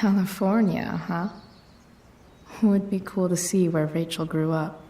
California, huh? Would be cool to see where Rachel grew up.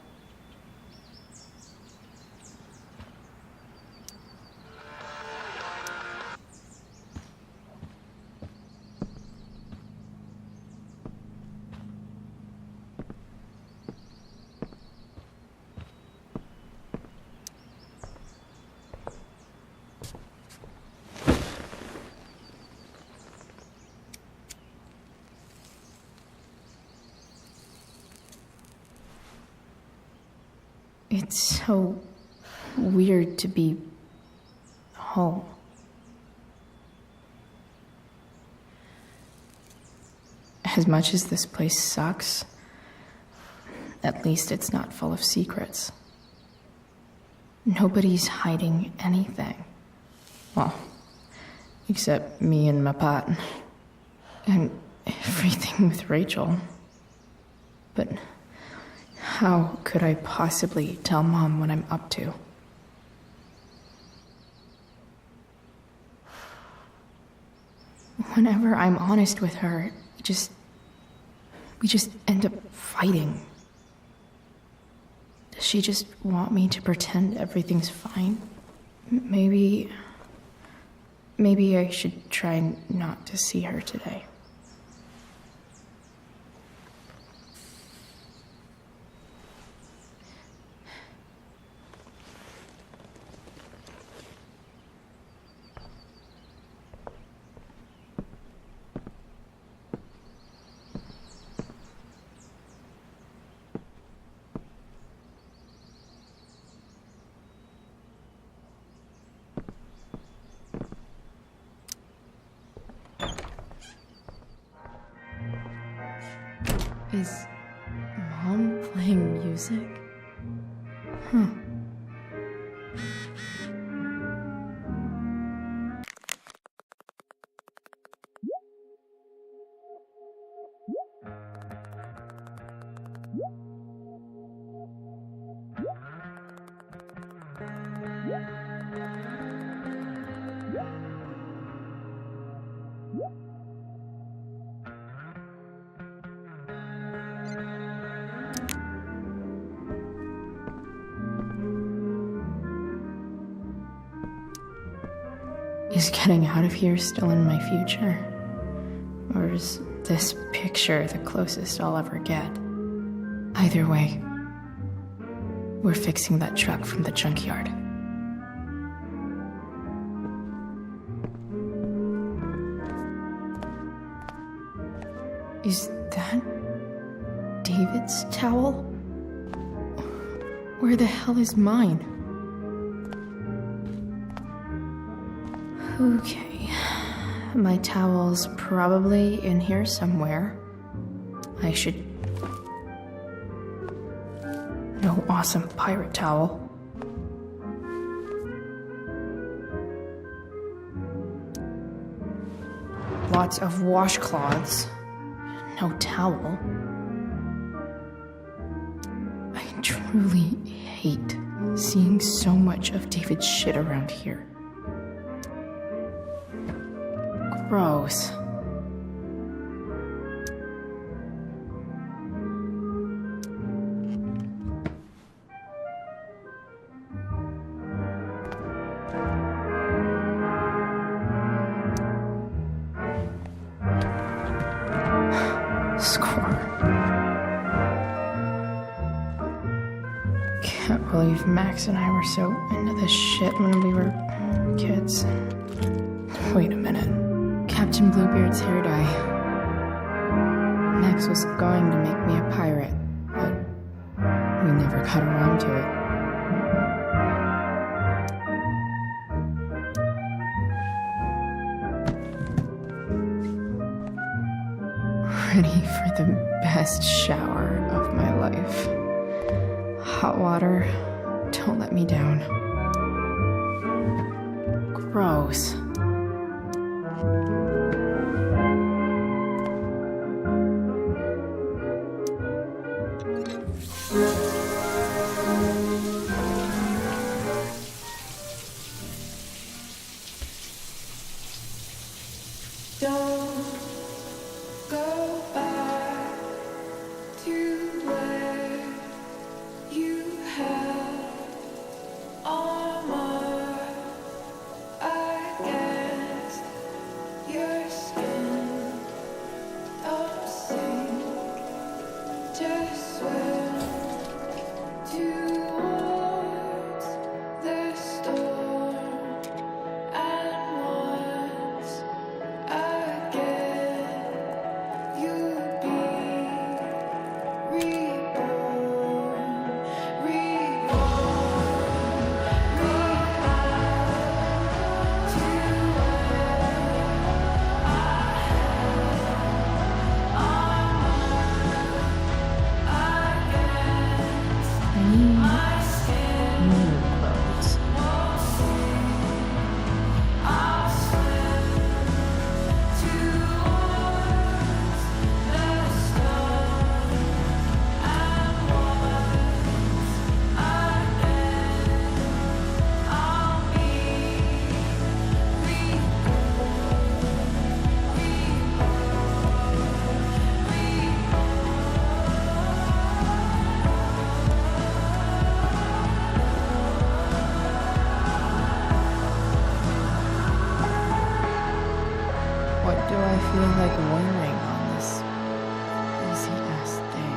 It's so weird to be home. As much as this place sucks, at least it's not full of secrets. Nobody's hiding anything. Well, except me and my pot. And everything with Rachel. But how could I possibly tell Mom what I'm up to? Whenever I'm honest with her, we just end up fighting. Does she just want me to pretend everything's fine? Maybe I should try not to see her today. Is Mom playing music? Huh. Is getting out of here still in my future? Or is this picture the closest I'll ever get? Either way, we're fixing that truck from the junkyard. Is that David's towel? Where the hell is mine? Okay, my towel's probably in here somewhere. I should... No awesome pirate towel. Lots of washcloths. No towel. I truly hate seeing so much of David's shit around here. Gross. Score. Can't believe Max and I were so into this shit when we were kids. Wait a minute. Captain Bluebeard's hair dye. Max was going to make me a pirate, but we never got around to it. Ready for the best shower of my life. Hot water, don't let me down. Gross. Don't go. I like wearing on this easy ass day?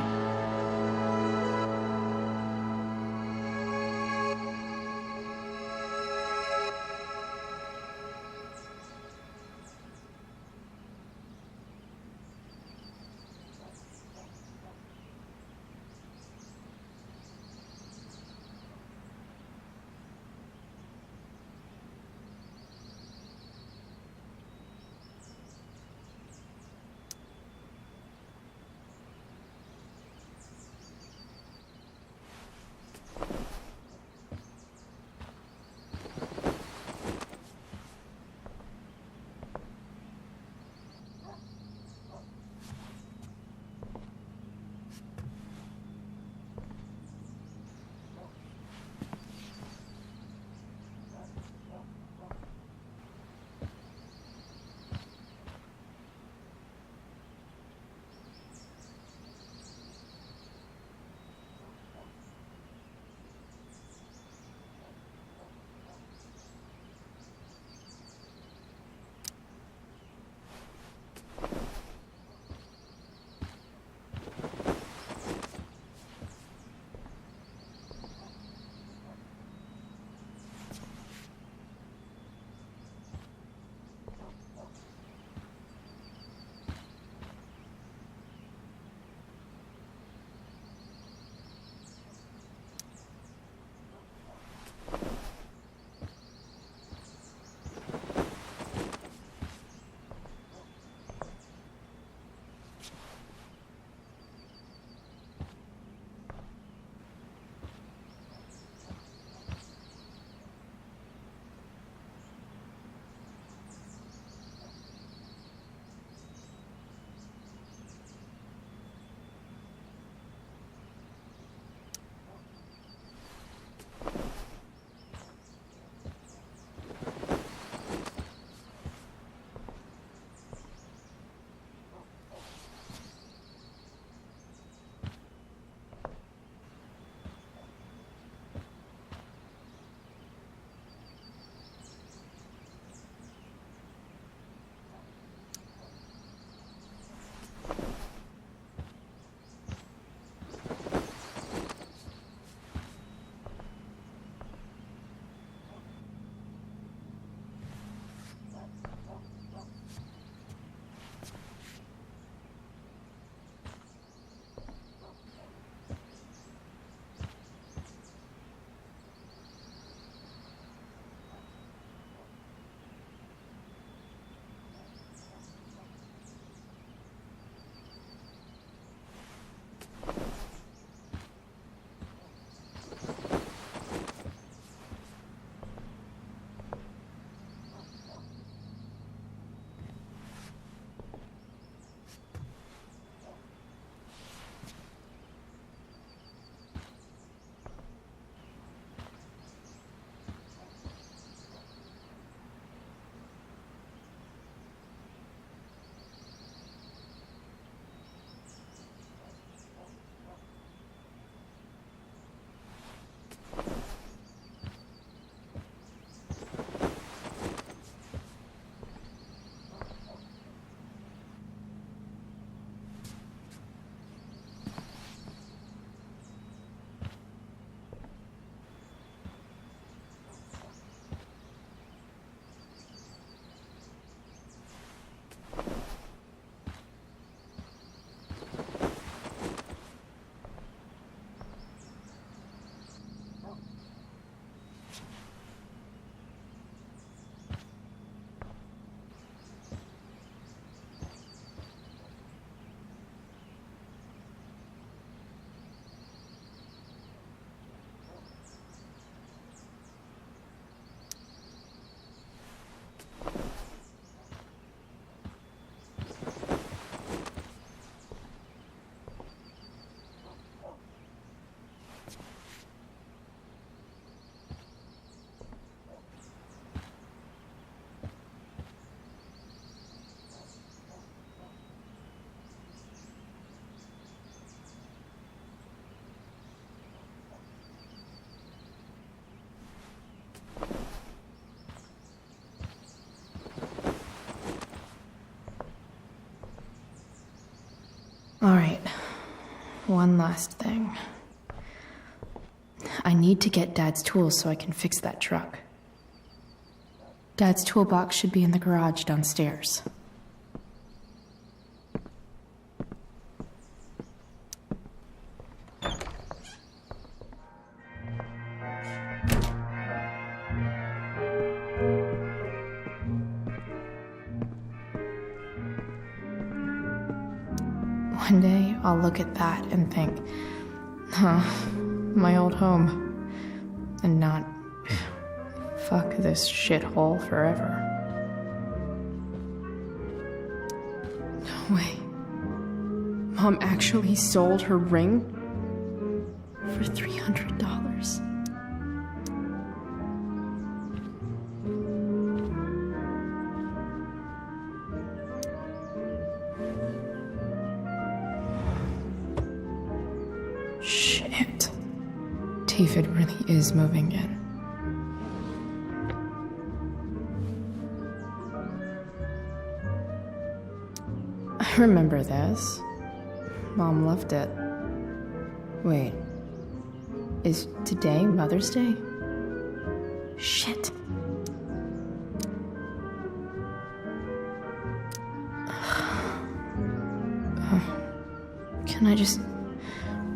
All right. One last thing. I need to get Dad's tools so I can fix that truck. Dad's toolbox should be in the garage downstairs. One day, I'll look at that and think, huh, my old home. And not, fuck this shithole forever. No way. Mom actually sold her ring for $300. Shit. David really is moving in. I remember this. Mom loved it. Wait. Is today Mother's Day? Shit. Can I just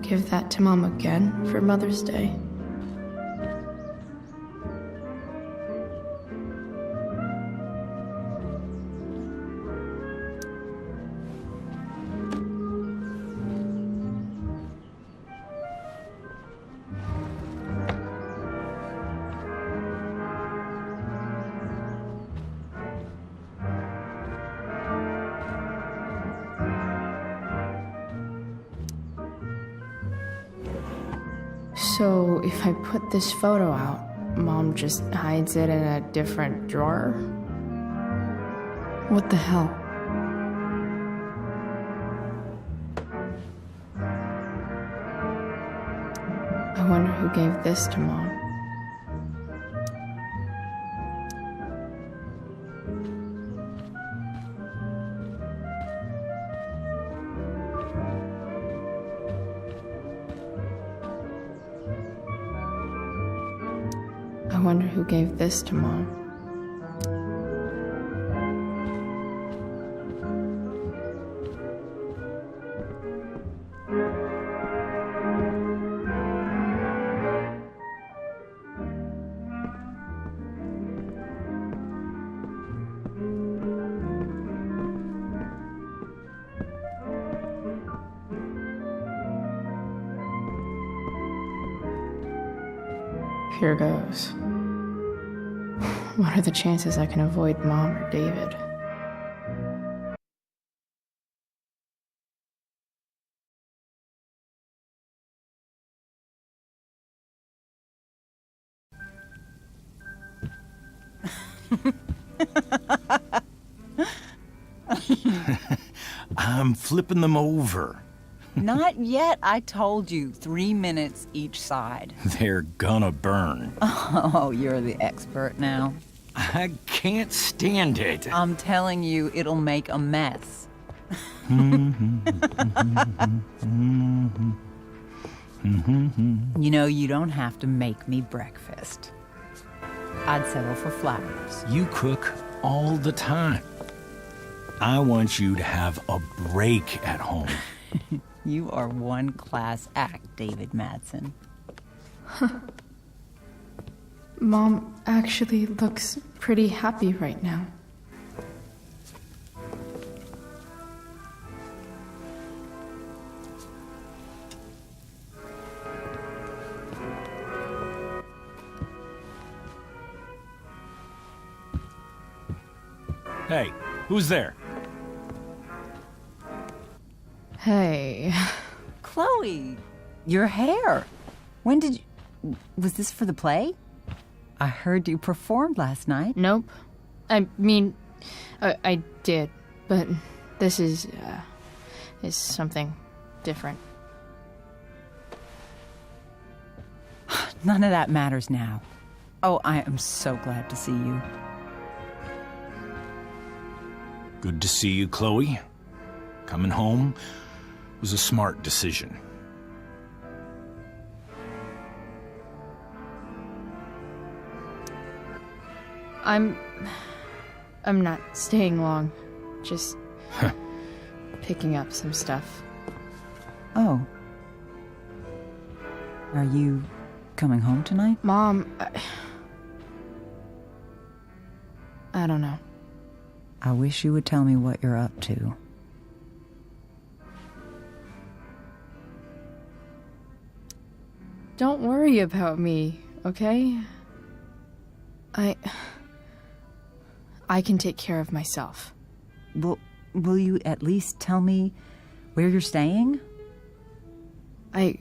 give that to Mom again for Mother's Day? So, if I put this photo out, Mom just hides it in a different drawer? What the hell? I wonder who gave this to Mom. I wonder who gave this to Mom. Here goes. What are the chances I can avoid Mom or David? I'm flipping them over. Not yet. I told you, 3 minutes each side. They're gonna burn. Oh, you're the expert now. I can't stand it. I'm telling you, it'll make a mess. You know, you don't have to make me breakfast. I'd settle for flowers. You cook all the time. I want you to have a break at home. You are one class act, David Madsen. Mom actually looks pretty happy right now. Hey, who's there? Hey. Chloe, your hair. When did you... Was this for the play? I heard you performed last night. Nope. I mean, I did, but this is something different. None of that matters now. Oh, I am so glad to see you. Good to see you, Chloe. Coming home? was a smart decision. I'm not staying long. Just picking up some stuff. Oh. Are you coming home tonight? Mom, I don't know. I wish you would tell me what you're up to. Don't worry about me, okay? I can take care of myself. Will you at least tell me where you're staying? I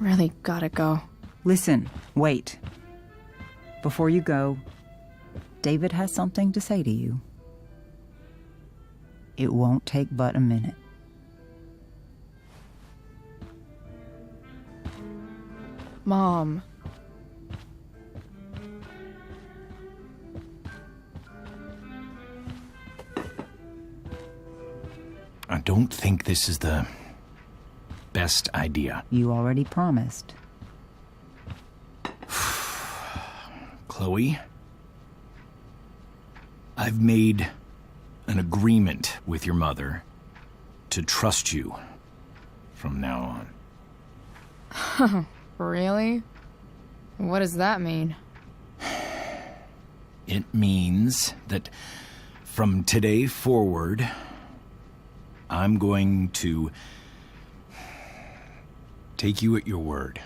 really gotta go. Listen, wait. Before you go, David has something to say to you. It won't take but a minute. Mom. I don't think this is the best idea. You already promised. Chloe, I've made an agreement with your mother to trust you from now on. Really? What does that mean? It means that from today forward, I'm going to take you at your word.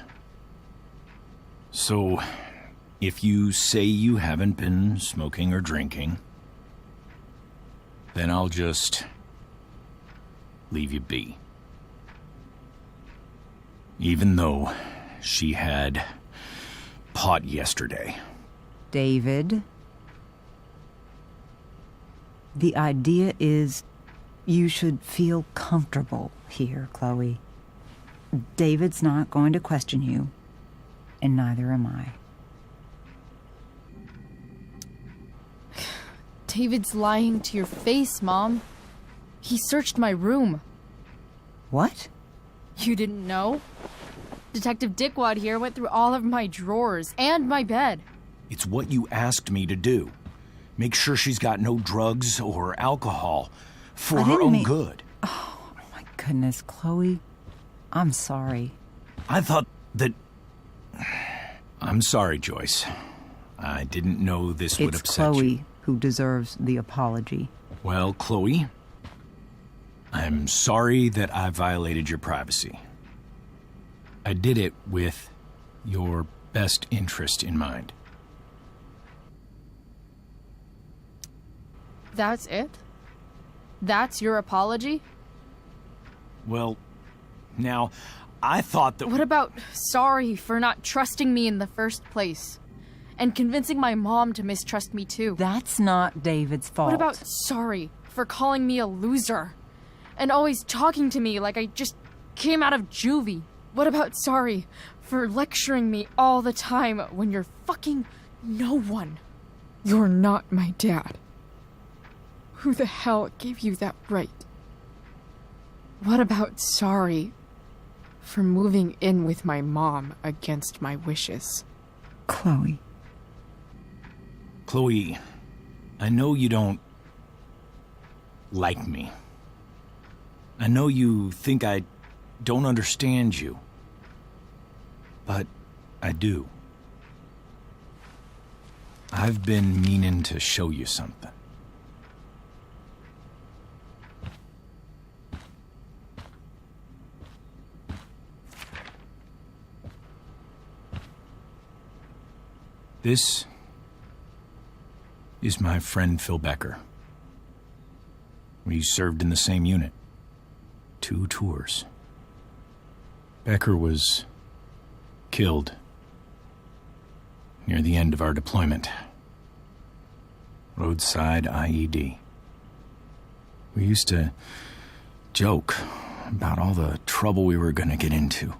So, if you say you haven't been smoking or drinking, then I'll just leave you be. Even though she had pot yesterday. David, the idea is you should feel comfortable here, Chloe. David's not going to question you, and neither am I. David's lying to your face, Mom. He searched my room. What? You didn't know? Detective Dickwad here went through all of my drawers and my bed. It's what you asked me to do. Make sure she's got no drugs or alcohol for her own good. Oh, my goodness, Chloe. I'm sorry. I thought that... I'm sorry, Joyce. I didn't know this would It's upset Chloe you. who deserves the apology. Well, Chloe, I'm sorry that I violated your privacy. I did it with your best interest in mind. That's it? That's your apology? Well, now, I thought that... What about sorry for not trusting me in the first place? And convincing my mom to mistrust me too? That's not David's fault. What about sorry for calling me a loser? And always talking to me like I just came out of juvie? What about sorry for lecturing me all the time when you're fucking no one? You're not my dad. Who the hell gave you that right? What about sorry for moving in with my mom against my wishes? Chloe. Chloe, I know you don't like me. I know you think I don't understand you. But I do. I've been meaning to show you something. This is my friend Phil Becker. We served in the same unit. 2 tours. Becker was killed near the end of our deployment. Roadside IED. We used to joke about all the trouble we were gonna get into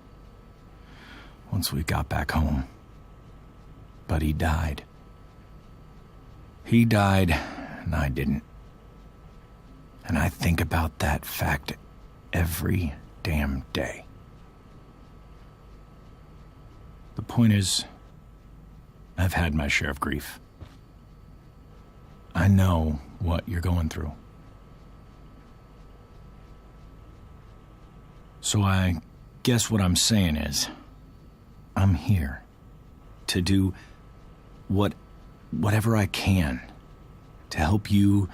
once we got back home. But he died. He died, and I didn't. And I think about that fact every goddamn day. The point is, I've had my share of grief. I know what you're going through. So I guess what I'm saying is, I'm here to do whatever I can to help you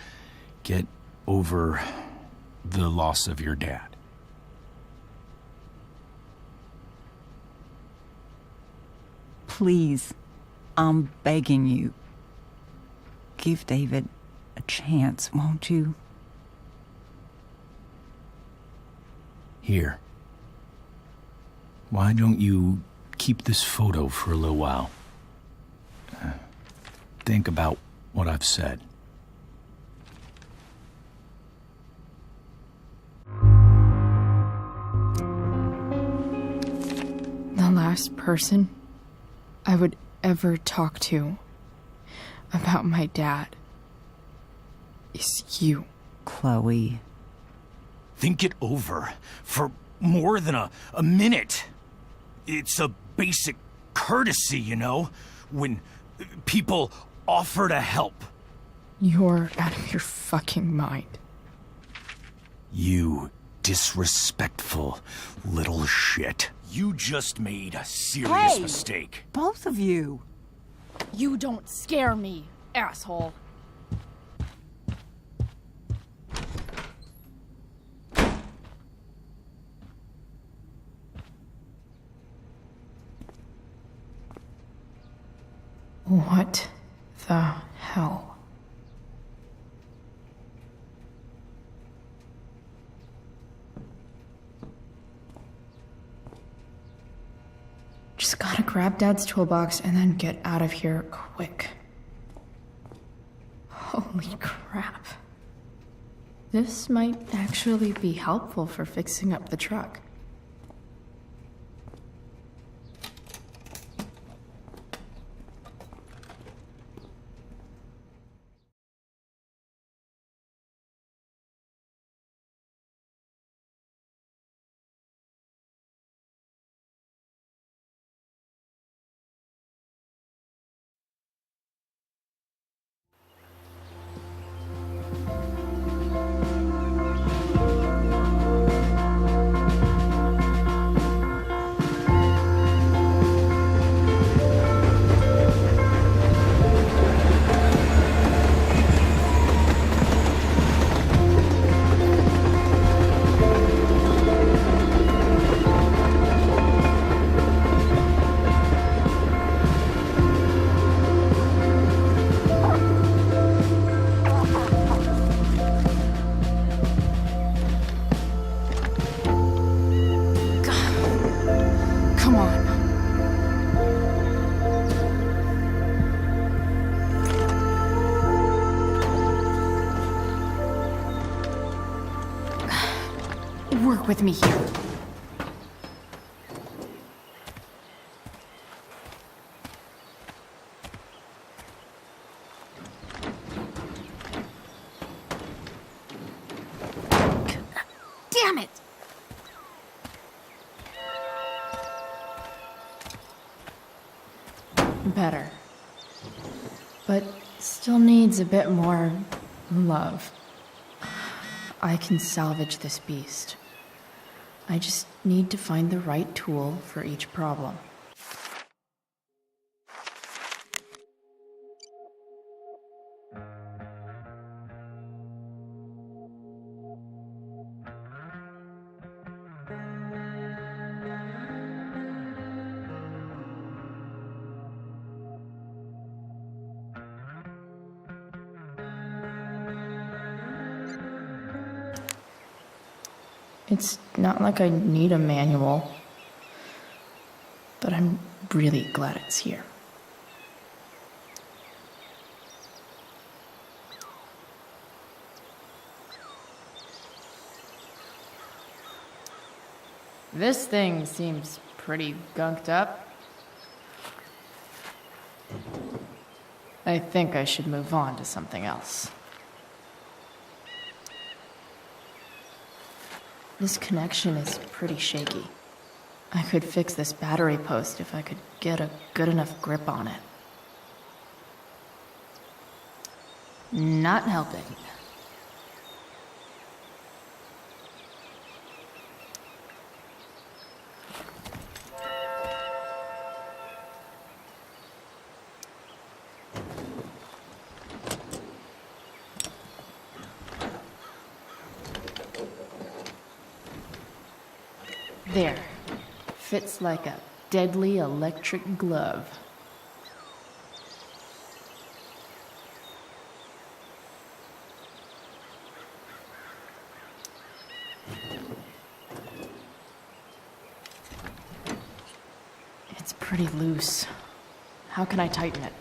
get over the loss of your dad. Please, I'm begging you. Give David a chance, won't you? Here. Why don't you keep this photo for a little while? Think about what I've said. The last person I would ever talk to about my dad is you. Chloe. Think it over for more than a minute. It's a basic courtesy, you know, when people offer to help. You're out of your fucking mind. You disrespectful little shit. You just made a serious mistake. Both of you. You don't scare me, asshole. What the hell? Just gotta grab Dad's toolbox and then get out of here quick. Holy crap. This might actually be helpful for fixing up the truck. Come on. Work with me here. Damn it! Better. But still needs a bit more love. I can salvage this beast. I just need to find the right tool for each problem. It's not like I need a manual, but I'm really glad it's here. This thing seems pretty gunked up. I think I should move on to something else. This connection is pretty shaky. I could fix this battery post if I could get a good enough grip on it. Not helping. There. Fits like a deadly electric glove. It's pretty loose. How can I tighten it?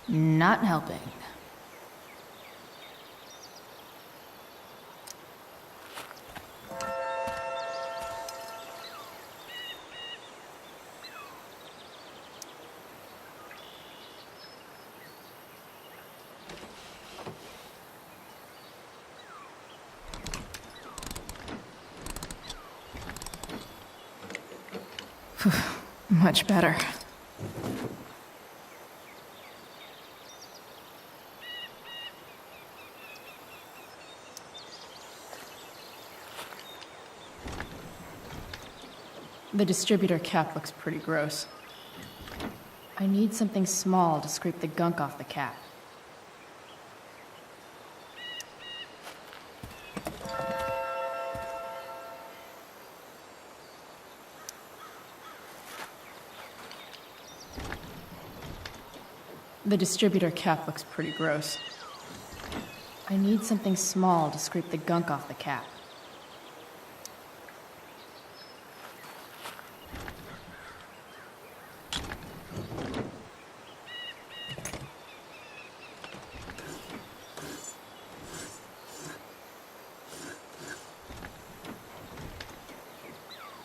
Not helping. Much better. The distributor cap looks pretty gross. I need something small to scrape the gunk off the cap. The distributor cap looks pretty gross. I need something small to scrape the gunk off the cap.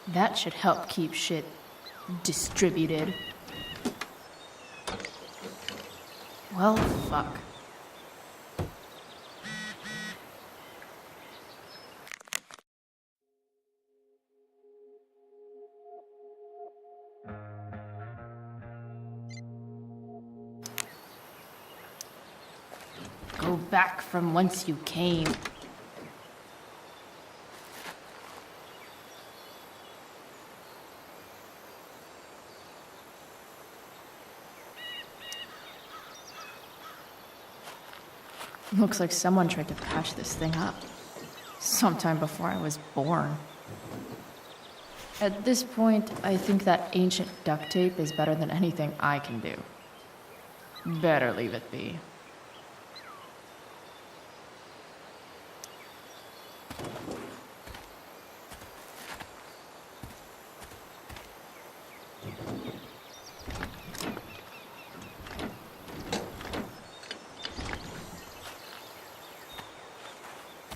That should help keep shit distributed. Well, fuck. Go back from whence you came. Looks like someone tried to patch this thing up. Sometime before I was born. At this point, I think that ancient duct tape is better than anything I can do. Better leave it be.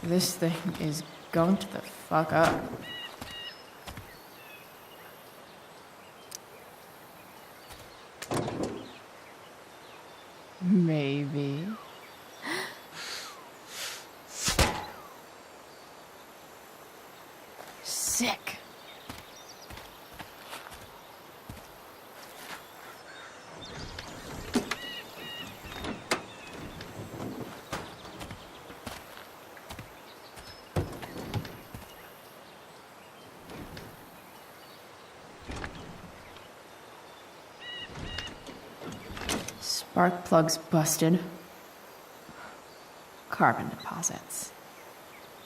This thing is going to the fuck up. Maybe. Sick. Spark plugs busted. Carbon deposits.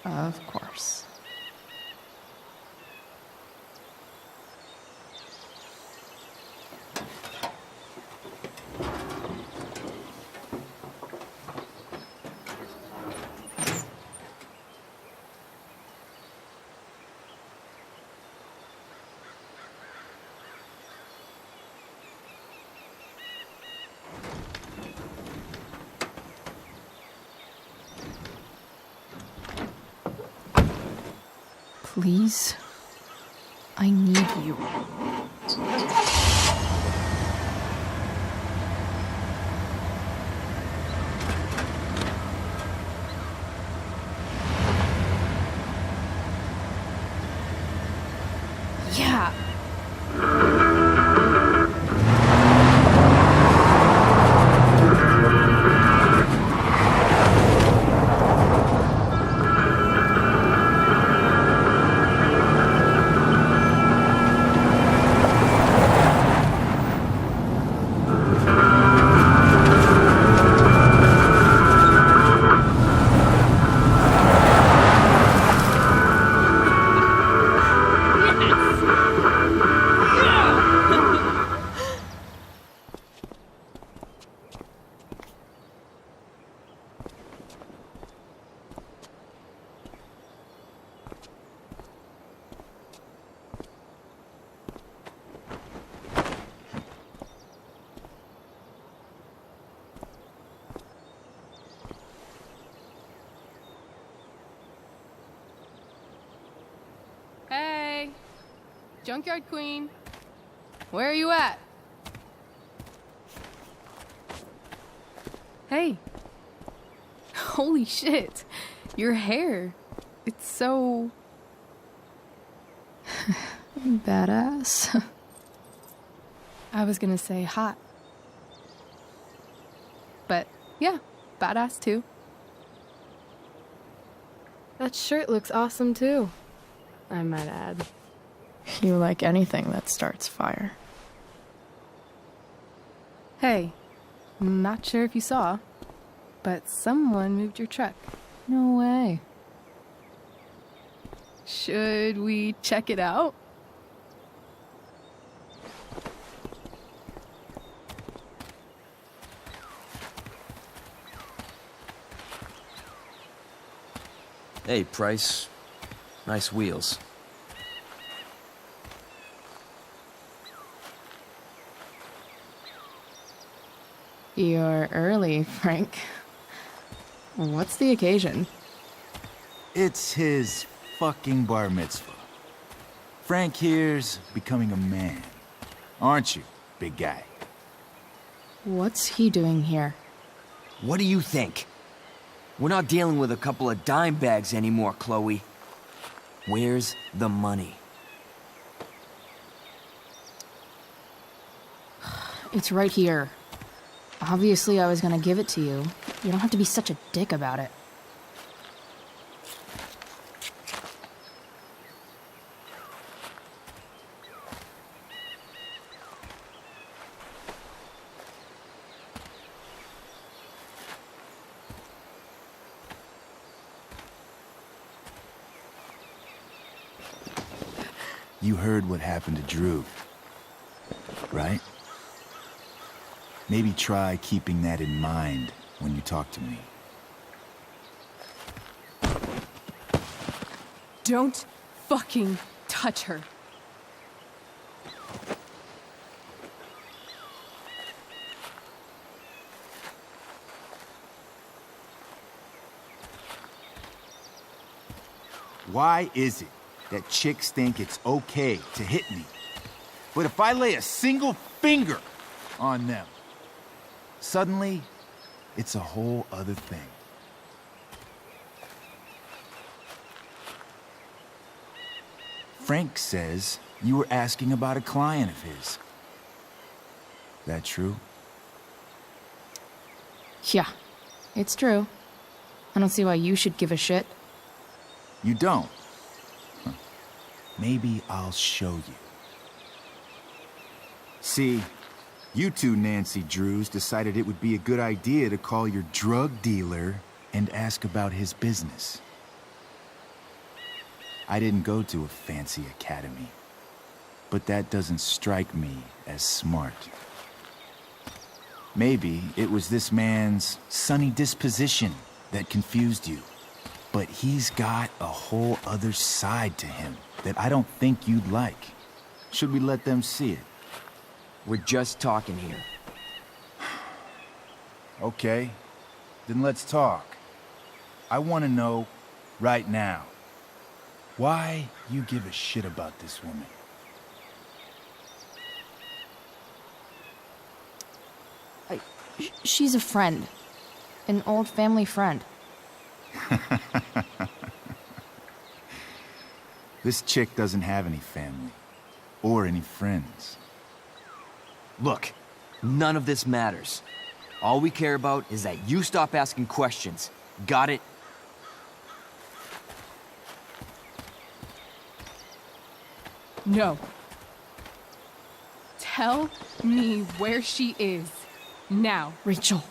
Of course. Please, I need you. Junkyard Queen. Where are you at? Hey. Holy shit. Your hair. It's so... Badass. I was gonna say hot. But yeah, badass too. That shirt looks awesome too, I might add. You like anything that starts fire. Hey, not sure if you saw, but someone moved your truck. No way. Should we check it out? Hey, Price. Nice wheels. You're early, Frank. What's the occasion? It's his fucking bar mitzvah. Frank here's becoming a man. Aren't you, big guy? What's he doing here? What do you think? We're not dealing with a couple of dime bags anymore, Chloe. Where's the money? It's right here. Obviously, I was gonna give it to you. You don't have to be such a dick about it. You heard what happened to Drew, right? Maybe try keeping that in mind when you talk to me. Don't fucking touch her. Why is it that chicks think it's okay to hit me? But if I lay a single finger on them, suddenly it's a whole other thing. Frank says you were asking about a client of his. That true? Yeah, it's true. I don't see why you should give a shit. You don't? Huh. Maybe I'll show you. See, you two Nancy Drews decided it would be a good idea to call your drug dealer and ask about his business. I didn't go to a fancy academy, but that doesn't strike me as smart. Maybe it was this man's sunny disposition that confused you. But he's got a whole other side to him that I don't think you'd like. Should we let them see it? We're just talking here. Okay, then let's talk. I want to know right now why you give a shit about this woman. She's a friend. An old family friend. This chick doesn't have any family or any friends. Look, none of this matters. All we care about is that you stop asking questions. Got it? No. Tell me where she is. Now. Rachel.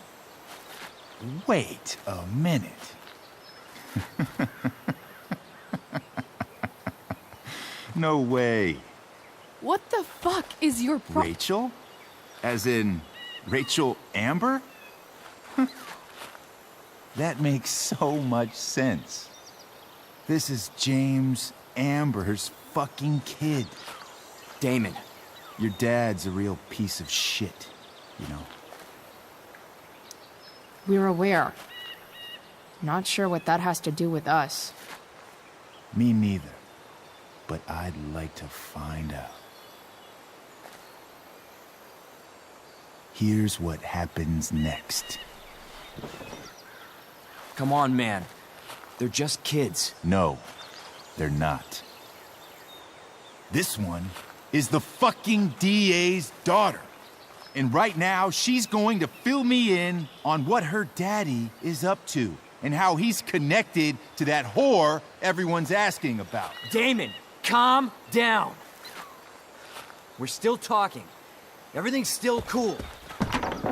Wait a minute. No way. What the fuck is your Rachel? As in, Rachel Amber? That makes so much sense. This is James Amber's fucking kid. Damon. Your dad's a real piece of shit, you know? We're aware. Not sure what that has to do with us. Me neither. but I'd like to find out. Here's what happens next. Come on, man. They're just kids. No, they're not. This one is the fucking DA's daughter. And right now, she's going to fill me in on what her daddy is up to and how he's connected to that whore everyone's asking about. Damon, calm down. We're still talking. Everything's still cool.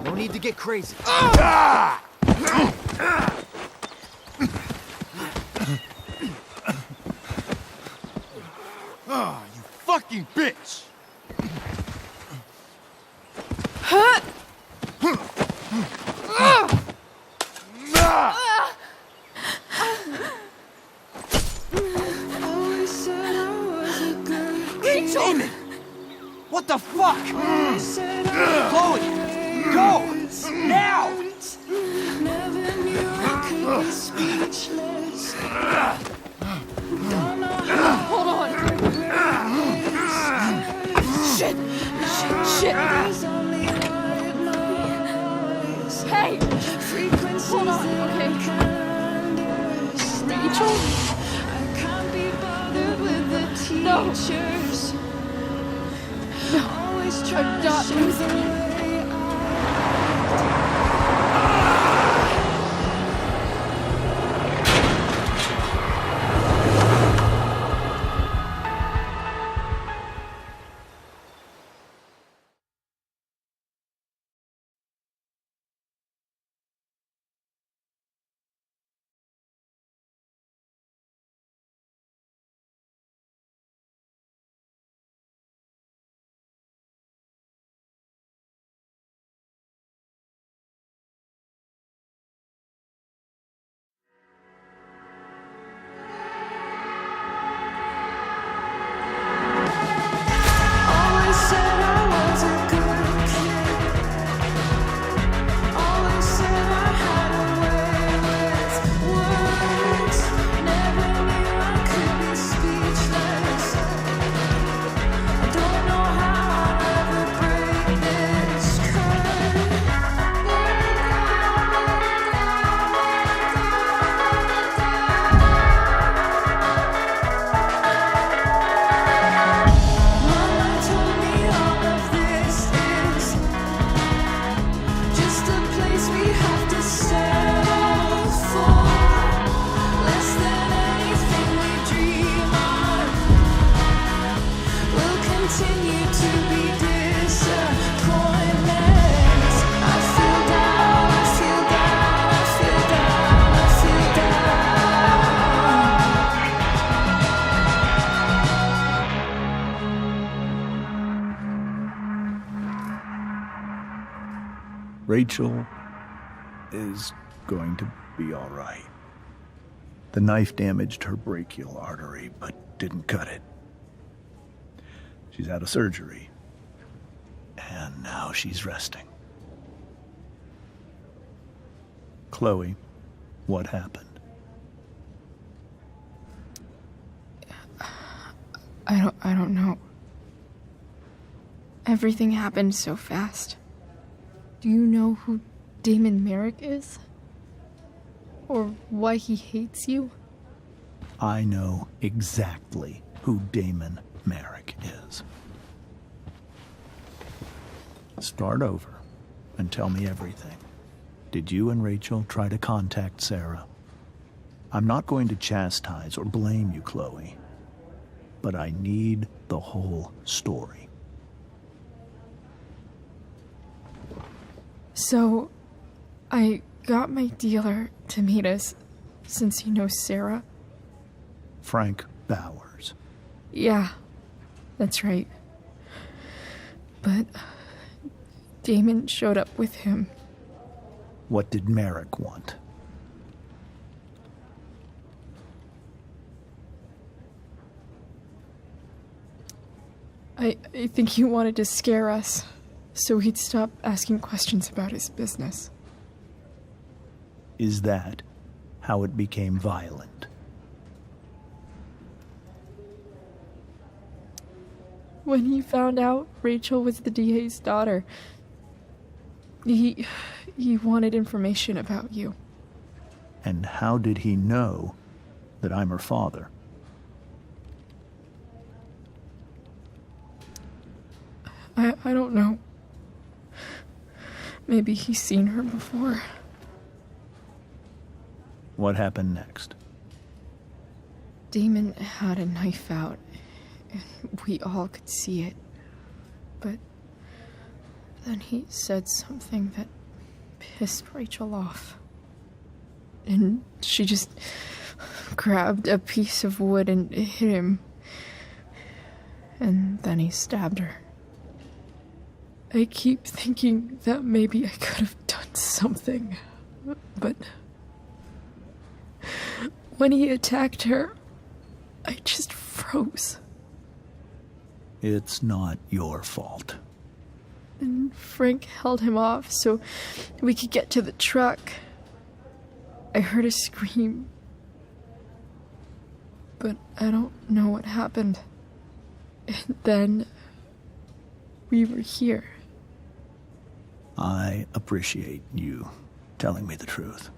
No need to get crazy. You fucking bitch! Damon! What the fuck? Chloe! Go! Now! Hold on. Shit. Hey! Hold on, okay? Rachel? No. I'm not losing you. Rachel is going to be all right. The knife damaged her brachial artery, but didn't cut it. She's had a surgery, and now she's resting. Chloe, what happened? I don't know. Everything happened so fast. Do you know who Damon Merrick is? Or why he hates you? I know exactly who Damon Merrick is. Start over and tell me everything. Did you and Rachel try to contact Sarah? I'm not going to chastise or blame you, Chloe, but I need the whole story. So, I got my dealer to meet us, since he knows Sarah. Frank Bowers. Yeah, that's right. But Damon showed up with him. What did Merrick want? I think he wanted to scare us, so he'd stop asking questions about his business. Is that how it became violent? when he found out Rachel was the DA's daughter, he wanted information about you. And how did he know that I'm her father? I don't know. Maybe he's seen her before. What happened next? Damon had a knife out, and we all could see it. But then he said something that pissed Rachel off. And she just grabbed a piece of wood and hit him. And then he stabbed her. I keep thinking that maybe I could have done something, but when he attacked her, I just froze. It's not your fault. And Frank held him off so we could get to the truck. I heard a scream, but I don't know what happened. And then we were here. I appreciate you telling me the truth.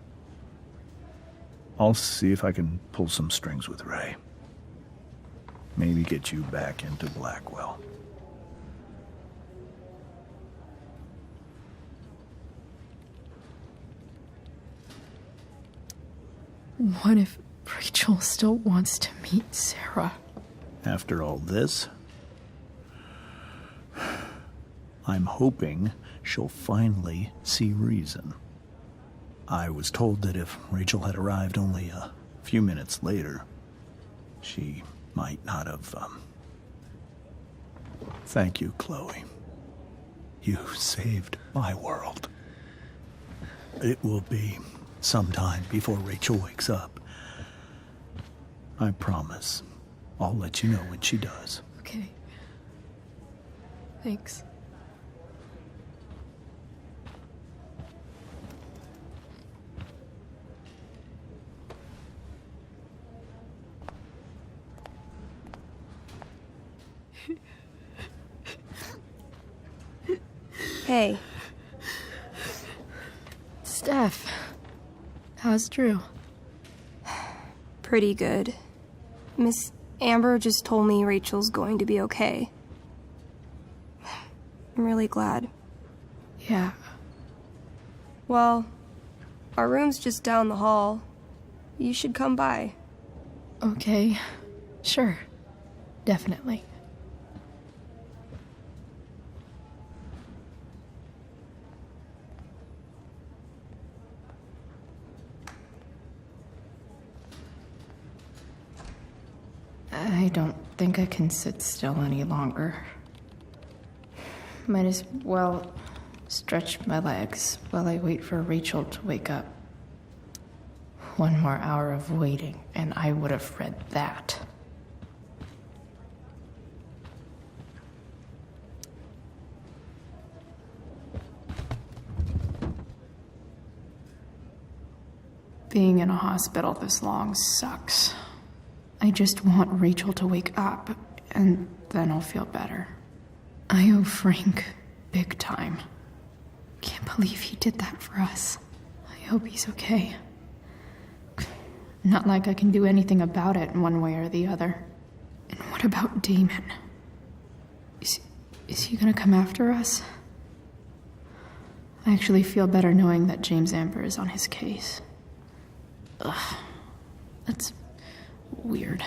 I'll see if I can pull some strings with Ray. Maybe get you back into Blackwell. What if Rachel still wants to meet Sarah? After all this, I'm hoping she'll finally see reason. I was told that if Rachel had arrived only a few minutes later, she might not have, Thank you, Chloe. You saved my world. It will be some time before Rachel wakes up. I promise. I'll let you know when she does. Okay. Thanks. Hey. Steph, how's Drew? Pretty good. Miss Amber just told me Rachel's going to be okay. I'm really glad. Yeah. Well, our room's just down the hall. You should come by. Okay. Sure. Definitely. I don't think I can sit still any longer. Might as well stretch my legs while I wait for Rachel to wake up. One more hour of waiting, and I would have read that. Being in a hospital this long sucks. I just want Rachel to wake up, and then I'll feel better. I owe Frank big time. Can't believe he did that for us. I hope he's okay. Not like I can do anything about it in one way or the other. And what about Damon? Is he gonna come after us? I actually feel better knowing that James Amber is on his case. Ugh. That's weird.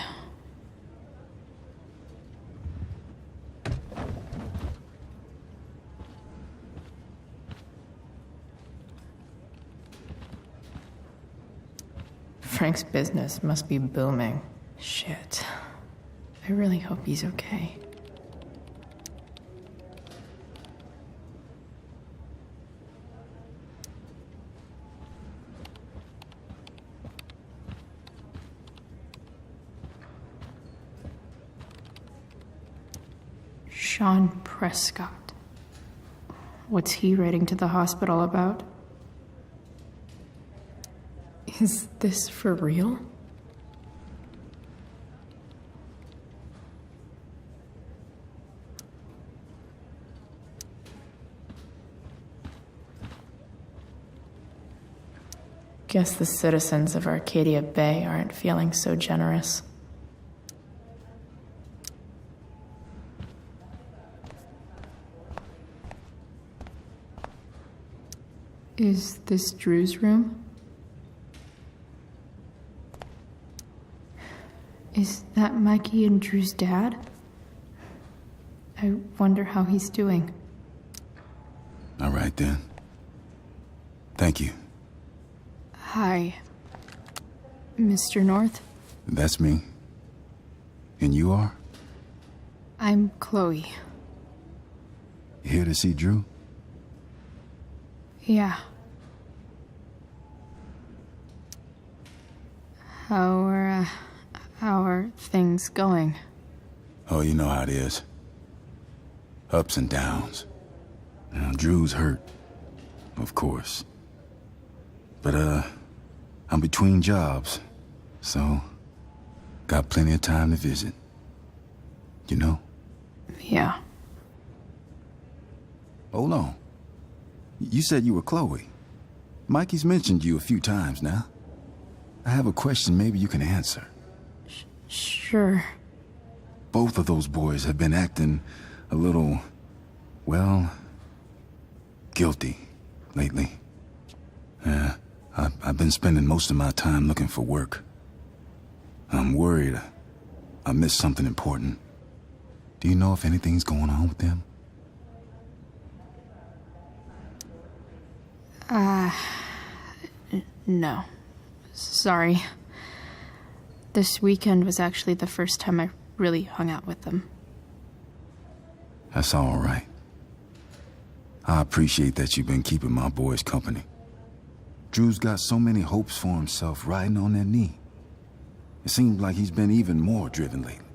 Frank's business must be booming. Shit. I really hope he's okay. Sean Prescott. What's he writing to the hospital about? Is this for real? Guess the citizens of Arcadia Bay aren't feeling so generous. Is this Drew's room? Is that Mikey and Drew's dad? I wonder how he's doing. All right, then. Thank you. Hi, Mr. North. That's me. And you are? I'm Chloe. You here to see Drew? Yeah. How are things going? Oh, you know how it is. Ups and downs. Now, Drew's hurt, of course. But, I'm between jobs, so got plenty of time to visit. You know? Yeah. Hold on. You said you were Chloe. Mikey's mentioned you a few times now. I have a question maybe you can answer. Sure. Both of those boys have been acting a little, well, guilty lately. Yeah, I've been spending most of my time looking for work. I'm worried I missed something important. Do you know if anything's going on with them? No. Sorry. This weekend was actually the first time I really hung out with them. That's all right. I appreciate that you've been keeping my boys company. Drew's got so many hopes for himself riding on that knee. It seems like he's been even more driven lately.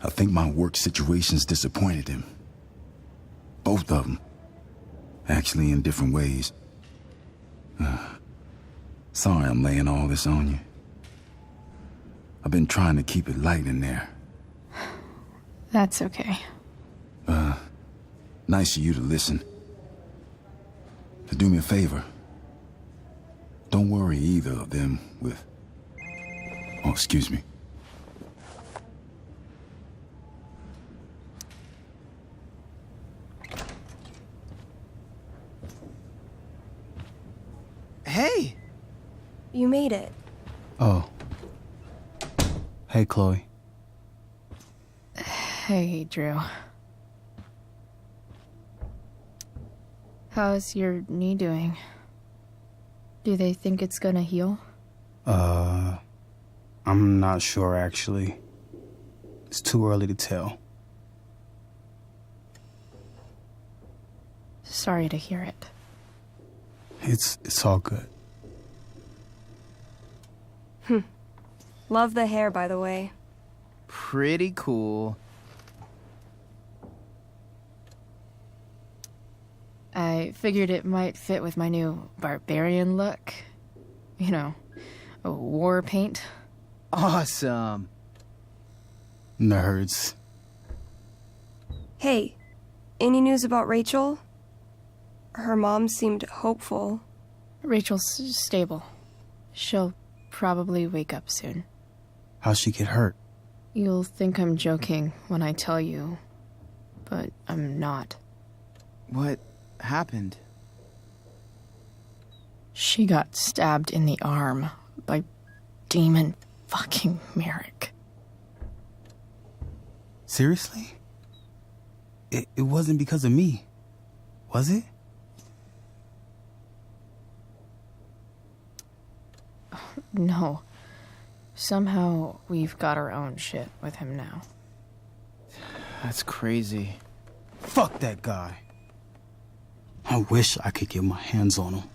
I think my work situation's disappointed him. Both of them. Actually, in different ways. Sorry I'm laying all this on you. I've been trying to keep it light in there. That's okay. Nice of you to listen. Do me a favor. Don't worry either of them with... Oh, excuse me. Hey! You made it. Oh. Hey, Chloe. Hey, Drew. How's your knee doing? Do they think it's gonna heal? I'm not sure, actually. It's too early to tell. Sorry to hear it. It's all good. Love the hair, by the way. Pretty cool. I figured it might fit with my new barbarian look. You know, war paint. Awesome. Nerds. Hey, any news about Rachel? Her mom seemed hopeful. Rachel's stable. She'll probably wake up soon. How'd she get hurt? You'll think I'm joking when I tell you, but I'm not. What happened? She got stabbed in the arm by Demon fucking Merrick. Seriously? It wasn't because of me, was it? No. Somehow we've got our own shit with him now. That's crazy. Fuck that guy. I wish I could get my hands on him.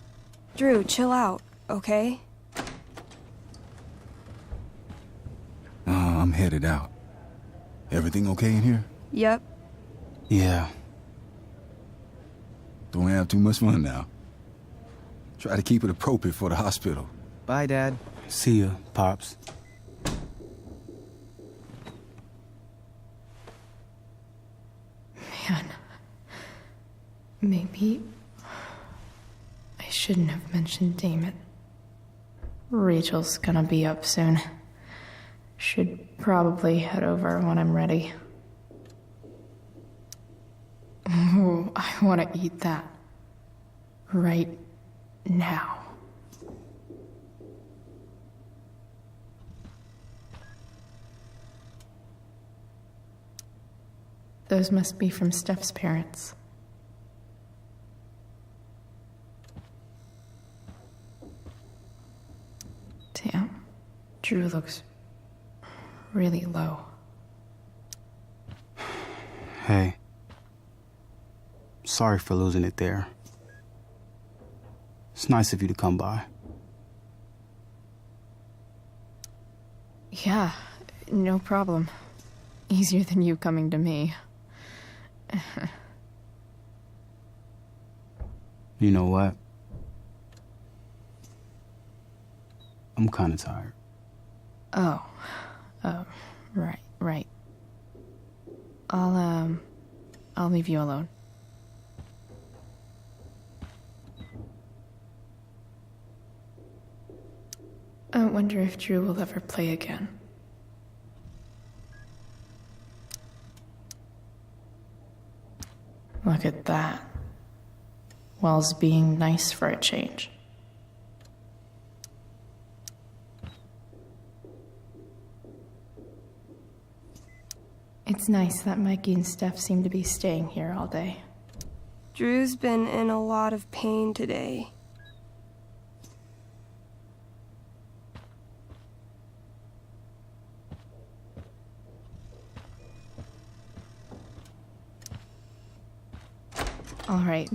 Drew, chill out, okay? I'm headed out. Everything okay in here? Yep. Yeah. Don't have too much fun now. Try to keep it appropriate for the hospital. Bye, Dad. See ya, Pops. Man. Maybe I should shouldn't have mentioned Damon. Rachel's gonna be up soon. Should probably head over when I'm ready. Ooh, I want to eat that. Right now. Those must be from Steph's parents. Damn, Drew looks really low. Hey. Sorry for losing it there. It's nice of you to come by. Yeah, no problem. Easier than you coming to me. You know what? I'm kind of tired. Oh, right. I'll leave you alone. I wonder if Drew will ever play again. Look at that. Wells being nice for a change. It's nice that Mikey and Steph seem to be staying here all day. Drew's been in a lot of pain today. All right.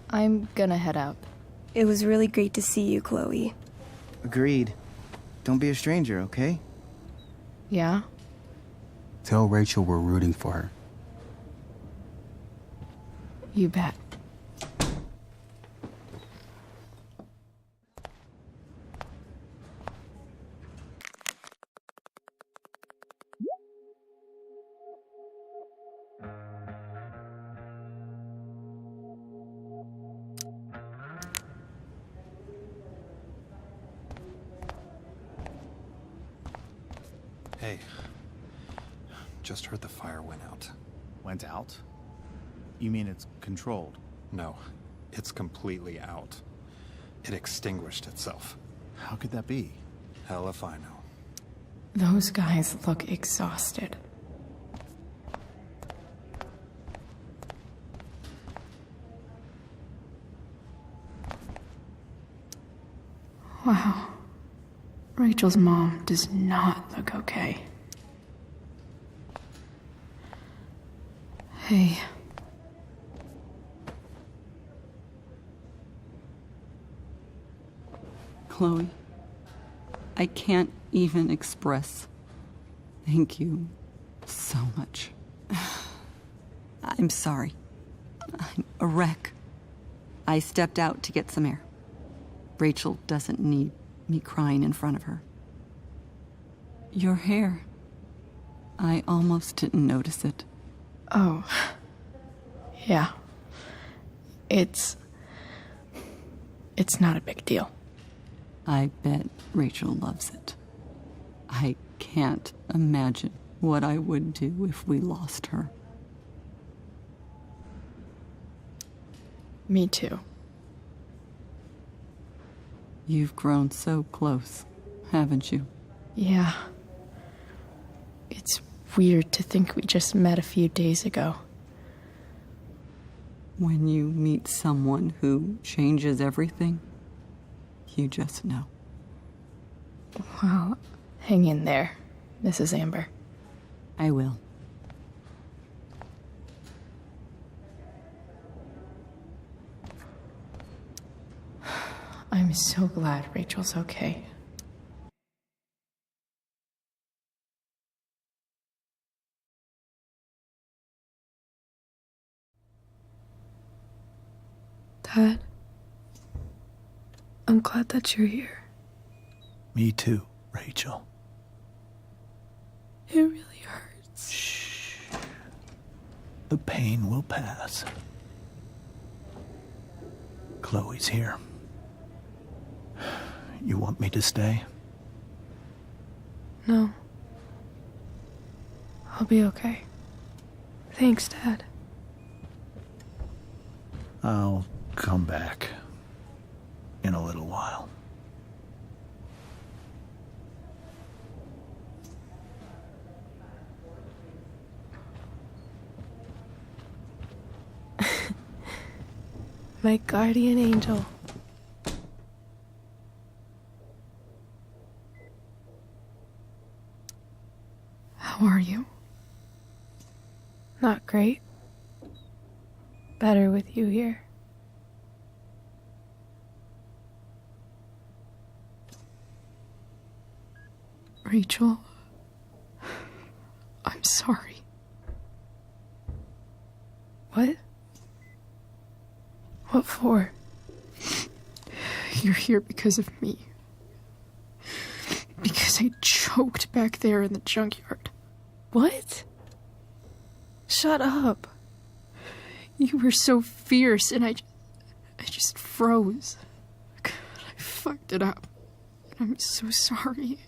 I'm gonna head out. It was really great to see you, Chloe. Agreed. Don't be a stranger, okay? Yeah? Tell Rachel we're rooting for her. You bet. Hey, just heard the fire went out. Went out? You mean it's controlled? No, it's completely out. It extinguished itself. How could that be? Hell if I know. Those guys look exhausted. Wow. Rachel's mom does not look okay. Hey. Chloe, I can't even express thank you so much. I'm sorry. I'm a wreck. I stepped out to get some air. Rachel doesn't need me crying in front of her. Your hair. I almost didn't notice it. Oh. Yeah. It's not a big deal. I bet Rachel loves it. I can't imagine what I would do if we lost her. Me too. You've grown so close, haven't you? Yeah. It's weird to think we just met a few days ago. When you meet someone who changes everything, you just know. Well, hang in there, Mrs. Amber. I will. I'm so glad Rachel's okay. Dad, I'm glad that you're here. Me too, Rachel. It really hurts. Shh. The pain will pass. Chloe's here. You want me to stay? No. I'll be okay. Thanks, Dad. I'll come back in a little while. My guardian angel. How are you? Not great. Better with you here. Rachel, I'm sorry. What? What for? You're here because of me. Because I choked back there in the junkyard. What? Shut up. You were so fierce and I just froze. God, I fucked it up. I'm so sorry.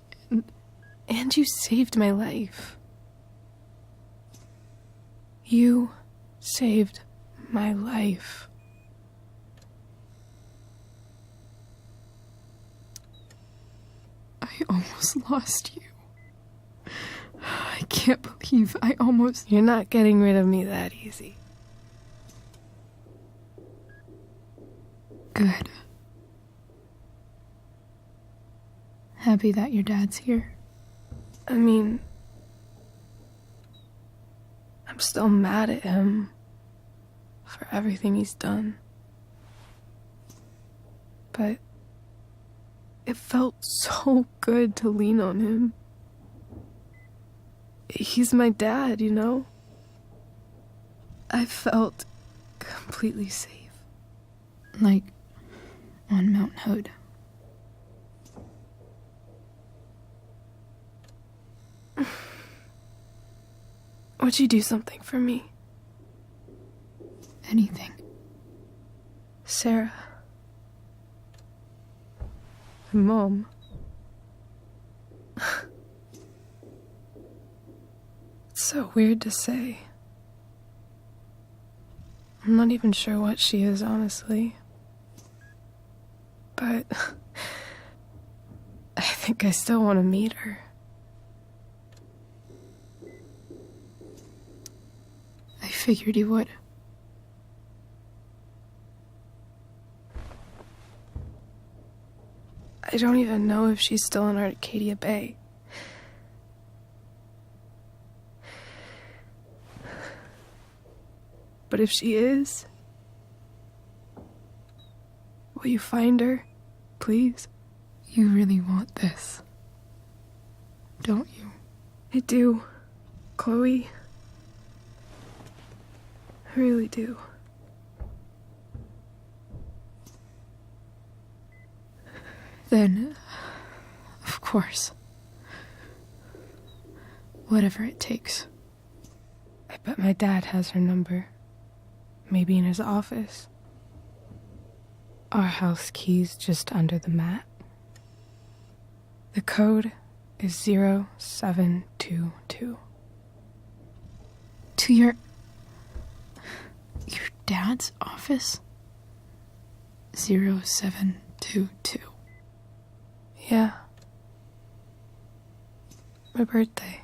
And you saved my life. You saved my life. I almost lost you. I can't believe I almost... You're not getting rid of me that easy. Good. Happy that your dad's here. I mean, I'm still mad at him for everything he's done. But it felt so good to lean on him. He's my dad, you know? I felt completely safe. Like on Mount Hood. Would you do something for me? Anything. Sarah. Mom. It's so weird to say. I'm not even sure what she is, honestly. But I think I still want to meet her. I figured you would. I don't even know if she's still in Arcadia Bay. But if she is, will you find her, please? You really want this, don't you? I do, Chloe. I really do. Then, of course, whatever it takes. I bet my dad has her number. Maybe in his office. Our house key's just under the mat. The code is 0722. To your dad's office? 0722. Yeah. My birthday.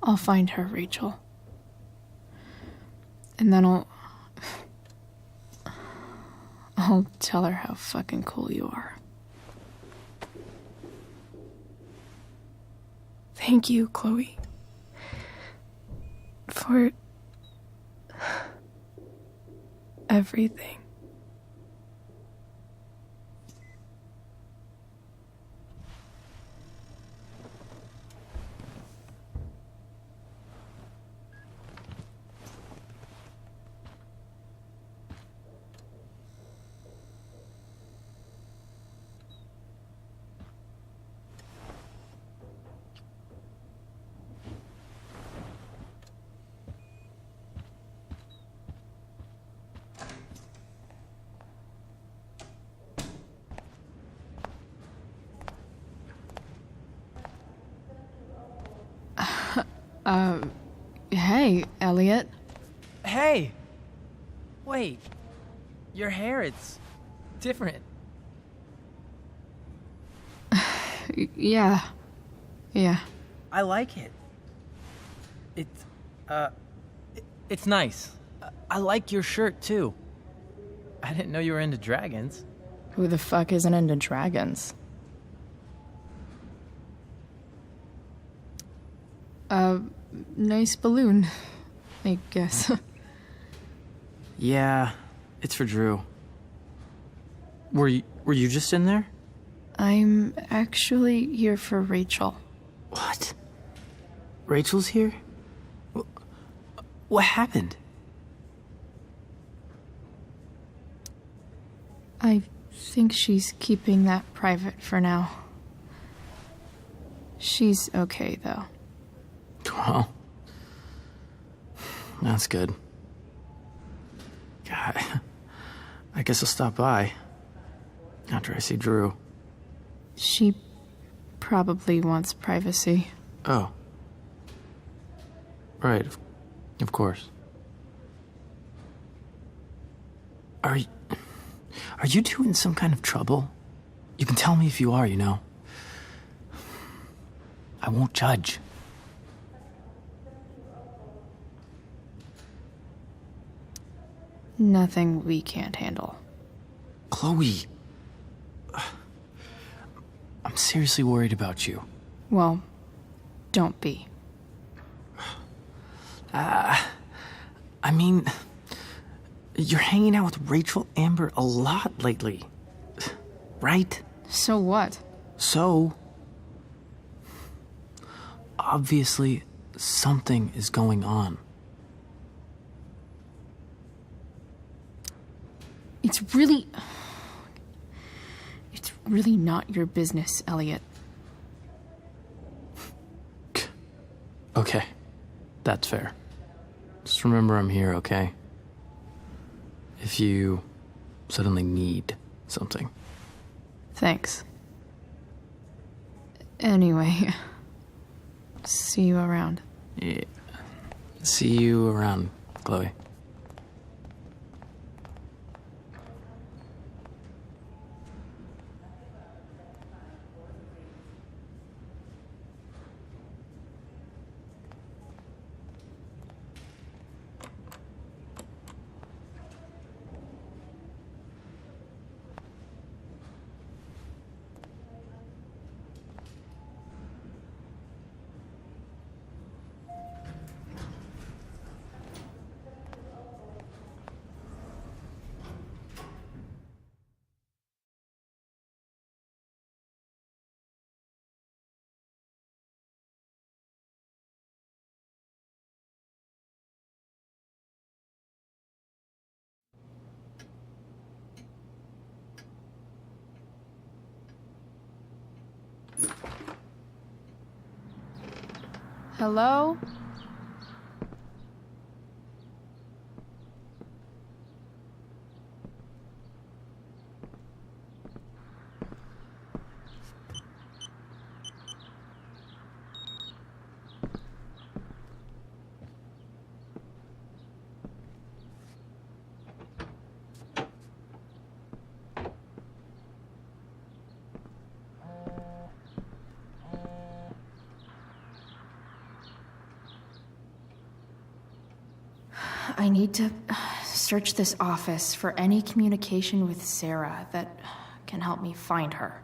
I'll find her, Rachel. And then I'll tell her how fucking cool you are. Thank you, Chloe. For everything. Hey, Elliot. Hey! Wait. Your hair, it's different. Yeah. I like it. It's nice. I like your shirt, too. I didn't know you were into dragons. Who the fuck isn't into dragons? Nice balloon, I guess. Yeah, it's for Drew. Were you just in there? I'm actually here for Rachel. What? Rachel's here? What happened? I think she's keeping that private for now. She's okay, though. Well, that's good. God, I guess I'll stop by after I see Drew. She probably wants privacy. Oh. Right, of course. Are you two in some kind of trouble? You can tell me if you are, you know. I won't judge. Nothing we can't handle. Chloe. I'm seriously worried about you. Well, don't be. I mean, you're hanging out with Rachel Amber a lot lately. Right? So what? So, obviously, something is going on. It's really not your business, Elliot. Okay, that's fair. Just remember I'm here, okay? If you suddenly need something. Thanks. Anyway, see you around. Yeah. See you around, Chloe. Hello? I need to search this office for any communication with Sarah that can help me find her.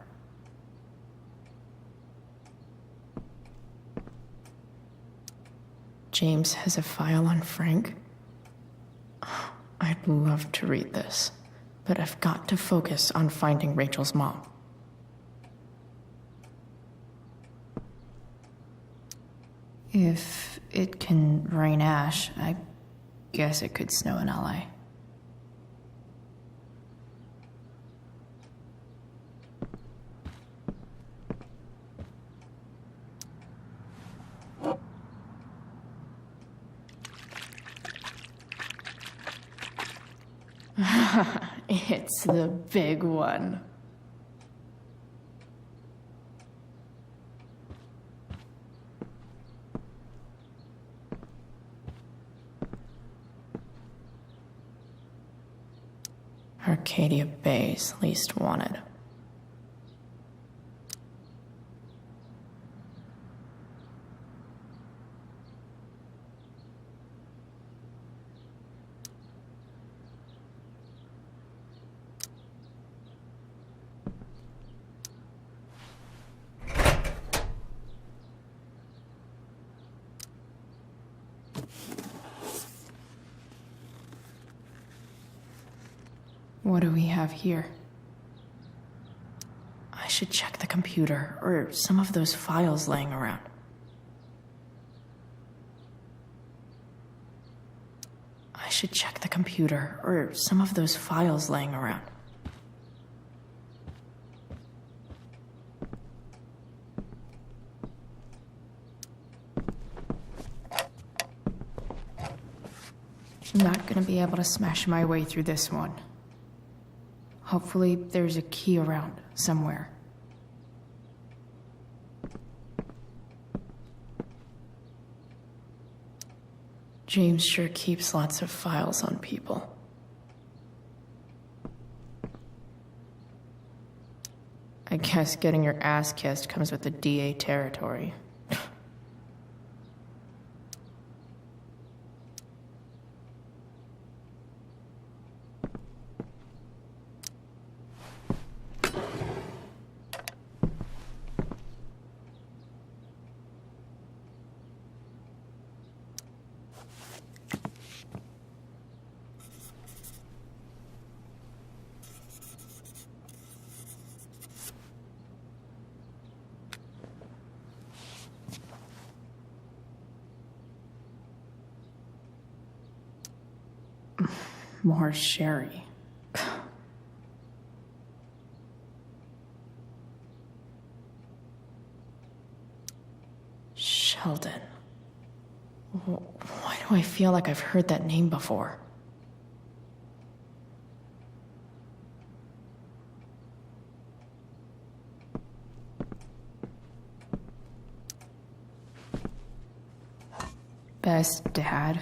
James has a file on Frank. I'd love to read this, but I've got to focus on finding Rachel's mom. If it can rain ash, I guess it could snow in LA. It's the big one. Arcadia Bay's least wanted. What do we have here? I should check the computer, or some of those files laying around. I should check the computer, or some of those files laying around. I'm not gonna be able to smash my way through this one. Hopefully, there's a key around somewhere. James sure keeps lots of files on people. I guess getting your ass kissed comes with the DA territory. More sherry. Sheldon. Why do I feel like I've heard that name before? Best dad.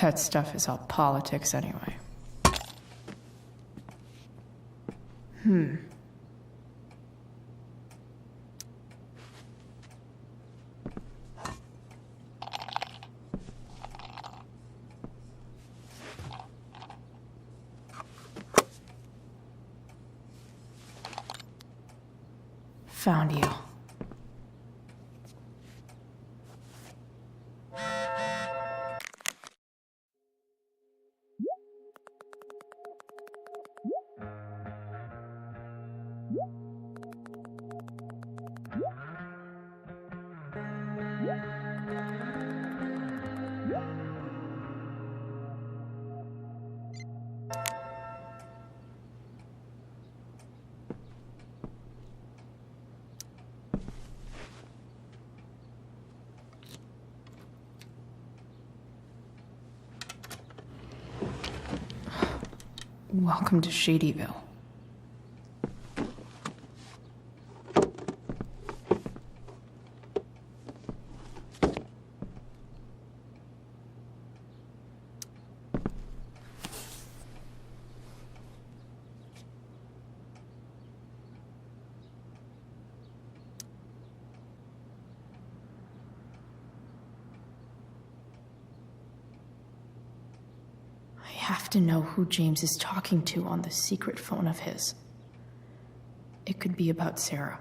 That stuff is all politics anyway. Found you. Welcome to Shadyville. I have to know who James is talking to on the secret phone of his. It could be about Sarah.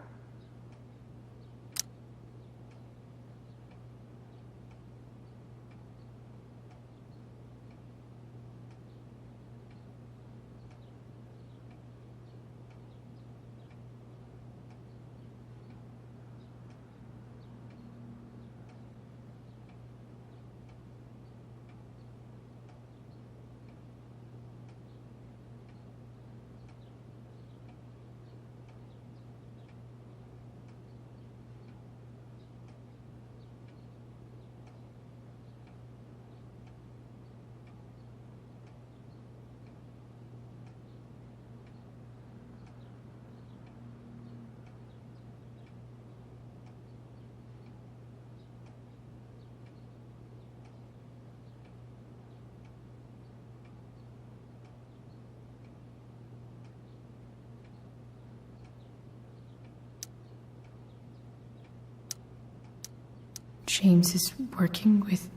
James is working with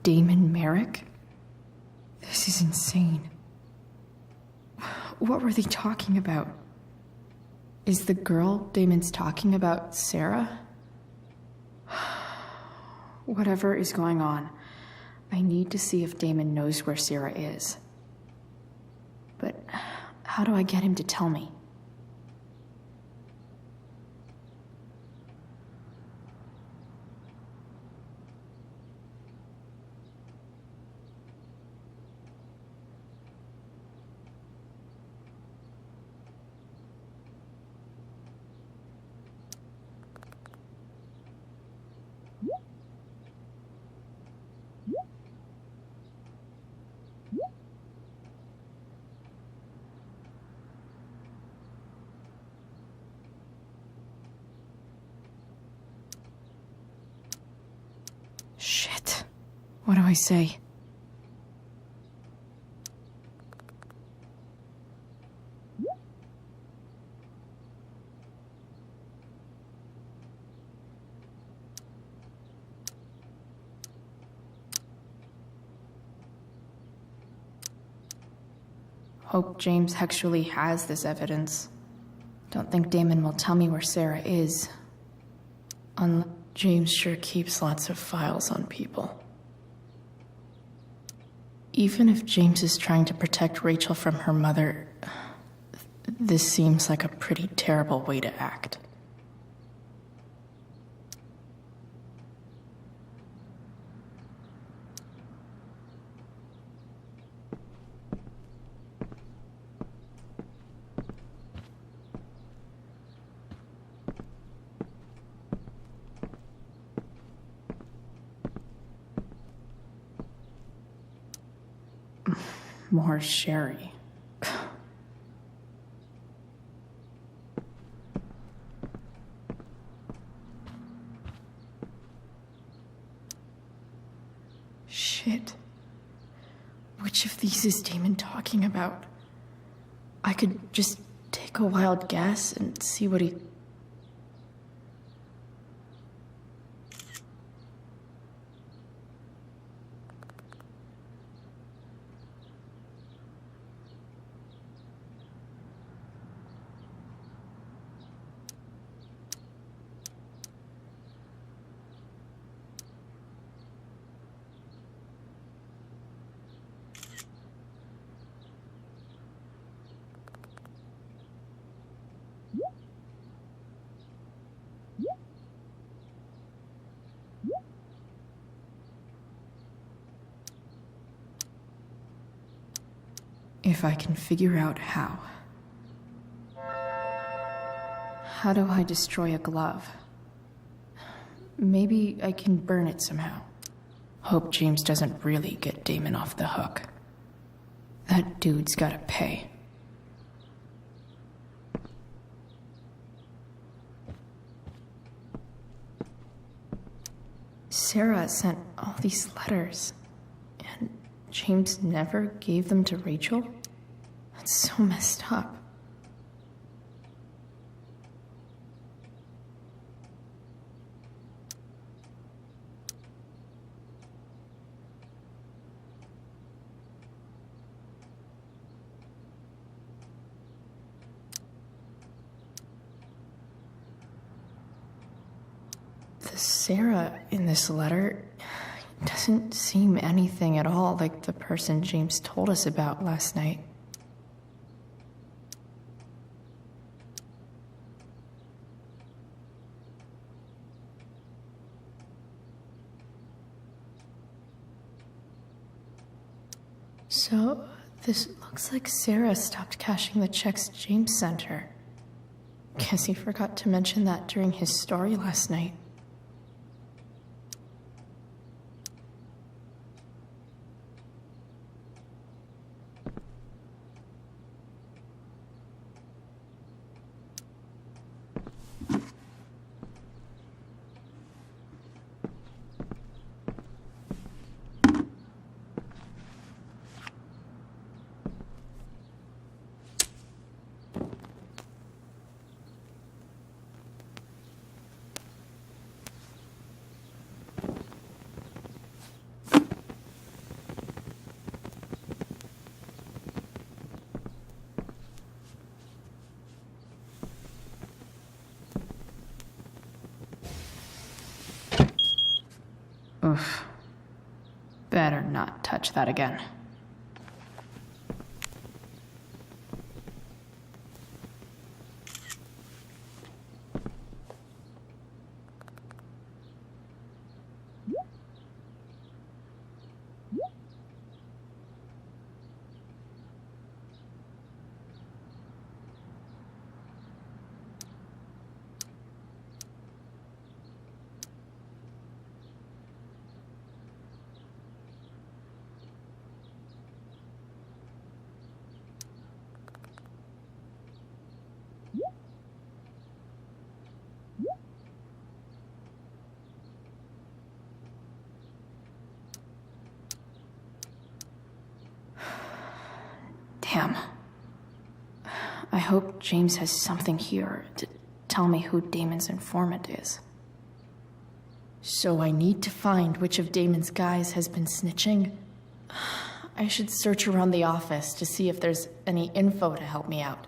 Damon Merrick? This is insane. What were they talking about? Is the girl Damon's talking about Sarah? Whatever is going on, I need to see if Damon knows where Sarah is. But how do I get him to tell me? Shit. What do I say? Hope James actually has this evidence. Don't think Damon will tell me where Sarah is. James sure keeps lots of files on people. Even if James is trying to protect Rachel from her mother, this seems like a pretty terrible way to act. More sherry. Shit. Which of these is Damon talking about? I could just take a wild guess and see what he... If I can figure out how. How do I destroy a glove? Maybe I can burn it somehow. Hope James doesn't really get Damon off the hook. That dude's gotta pay. Sarah sent all these letters, and James never gave them to Rachel? That's so messed up. The Sarah in this letter doesn't seem anything at all like the person James told us about last night. So, this looks like Sarah stopped cashing the checks James sent her. Guess he forgot to mention that during his story last night. better not touch that again. Damn. I hope James has something here to tell me who Damon's informant is. So I need to find which of Damon's guys has been snitching. I should search around the office to see if there's any info to help me out.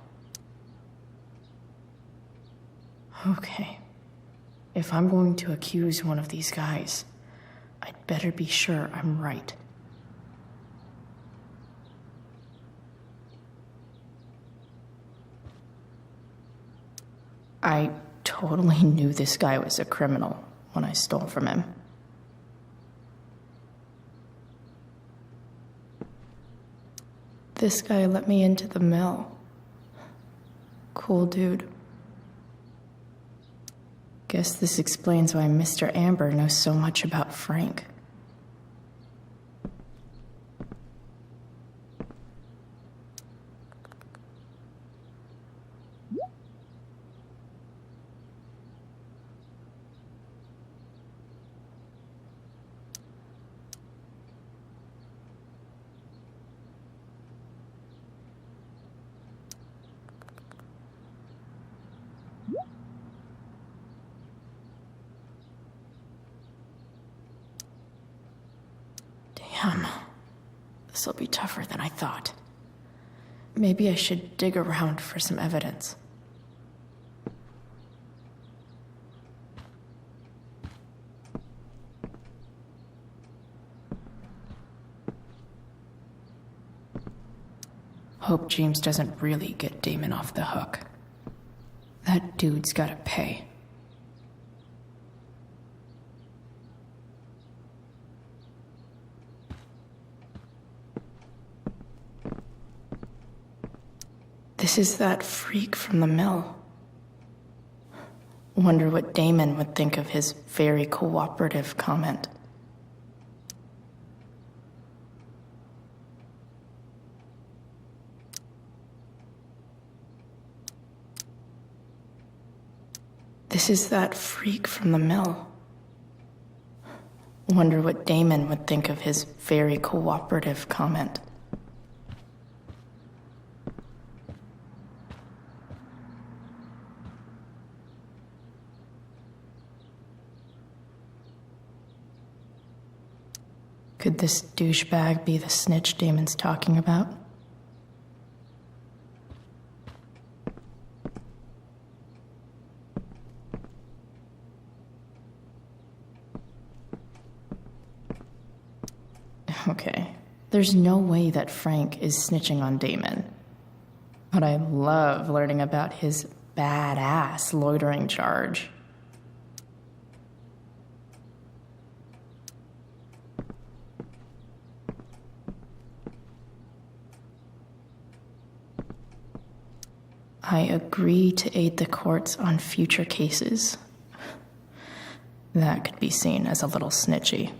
Okay. If I'm going to accuse one of these guys, I'd better be sure I'm right. I totally knew this guy was a criminal when I stole from him. This guy let me into the mill. Cool dude. Guess this explains why Mr. Amber knows so much about Frank. Damn. This'll be tougher than I thought. Maybe I should dig around for some evidence. Hope James doesn't really get Damon off the hook. That dude's gotta pay. This is that freak from the mill. Wonder what Damon would think of his very cooperative comment. This is that freak from the mill. Wonder what Damon would think of his very cooperative comment. Could this douchebag be the snitch Damon's talking about? Okay, there's no way that Frank is snitching on Damon. But I love learning about his badass loitering charge. I agree to aid the courts on future cases. That could be seen as a little snitchy.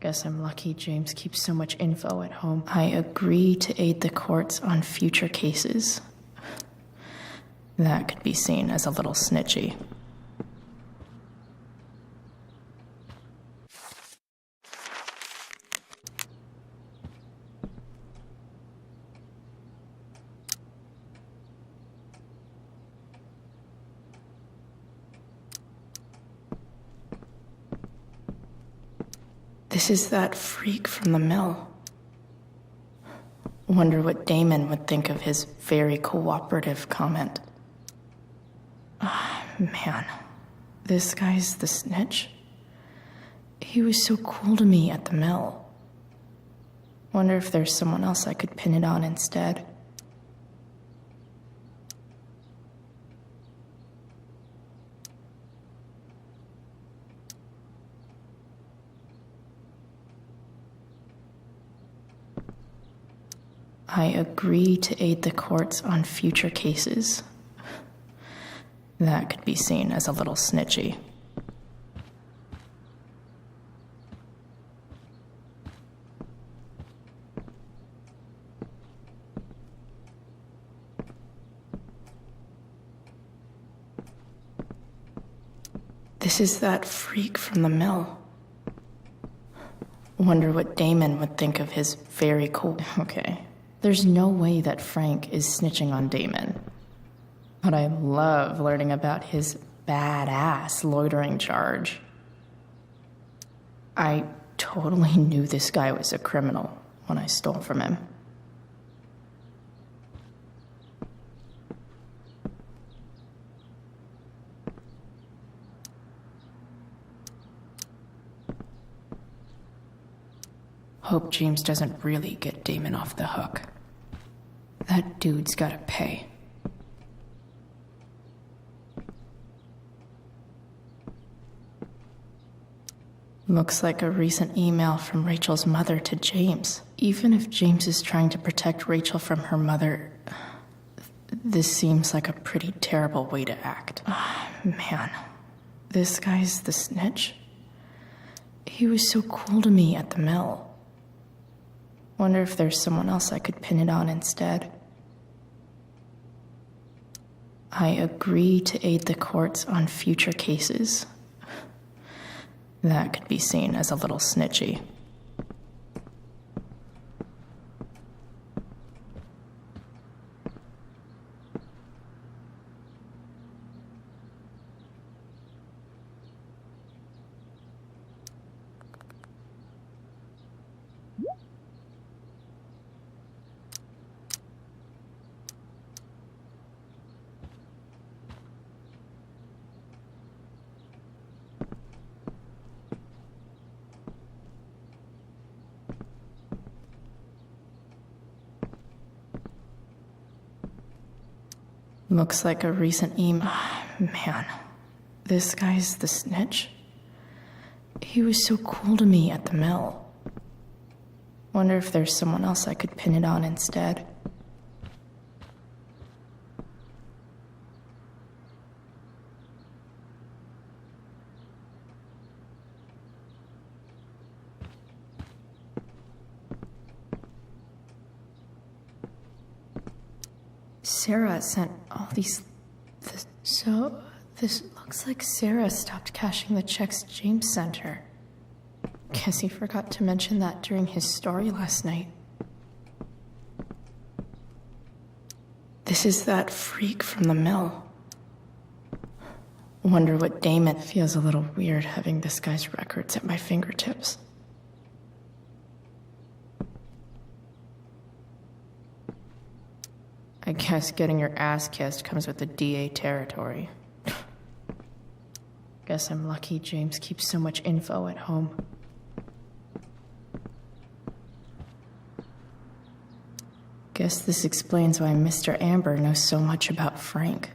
Guess I'm lucky James keeps so much info at home. I agree to aid the courts on future cases. That could be seen as a little snitchy. This is that freak from the mill. Wonder what Damon would think of his very cooperative comment. Ah, man. This guy's the snitch. He was so cool to me at the mill. Wonder if there's someone else I could pin it on instead. I agree to aid the courts on future cases. That could be seen as a little snitchy. This is that freak from the mill. Wonder what Damon would think of his very cool... Okay. There's no way that Frank is snitching on Damon. But I love learning about his badass loitering charge. I totally knew this guy was a criminal when I stole from him. Hope James doesn't really get Damon off the hook. That dude's gotta pay. Looks like a recent email from Rachel's mother to James. Even if James is trying to protect Rachel from her mother, this seems like a pretty terrible way to act. Man, this guy's the snitch? He was so cool to me at the mill. Wonder if there's someone else I could pin it on instead. I agree to aid the courts on future cases. That could be seen as a little snitchy. Looks like a recent email. Man, this guy's the snitch? He was so cool to me at the mill. Wonder if there's someone else I could pin it on instead. Sarah sent all these... So, this looks like Sarah stopped cashing the checks James sent her. Guess he forgot to mention that during his story last night. This is that freak from the mill. Wonder what Damon... Feels a little weird having this guy's records at my fingertips. I guess getting your ass kissed comes with the DA territory. Guess I'm lucky James keeps so much info at home. Guess this explains why Mr. Amber knows so much about Frank.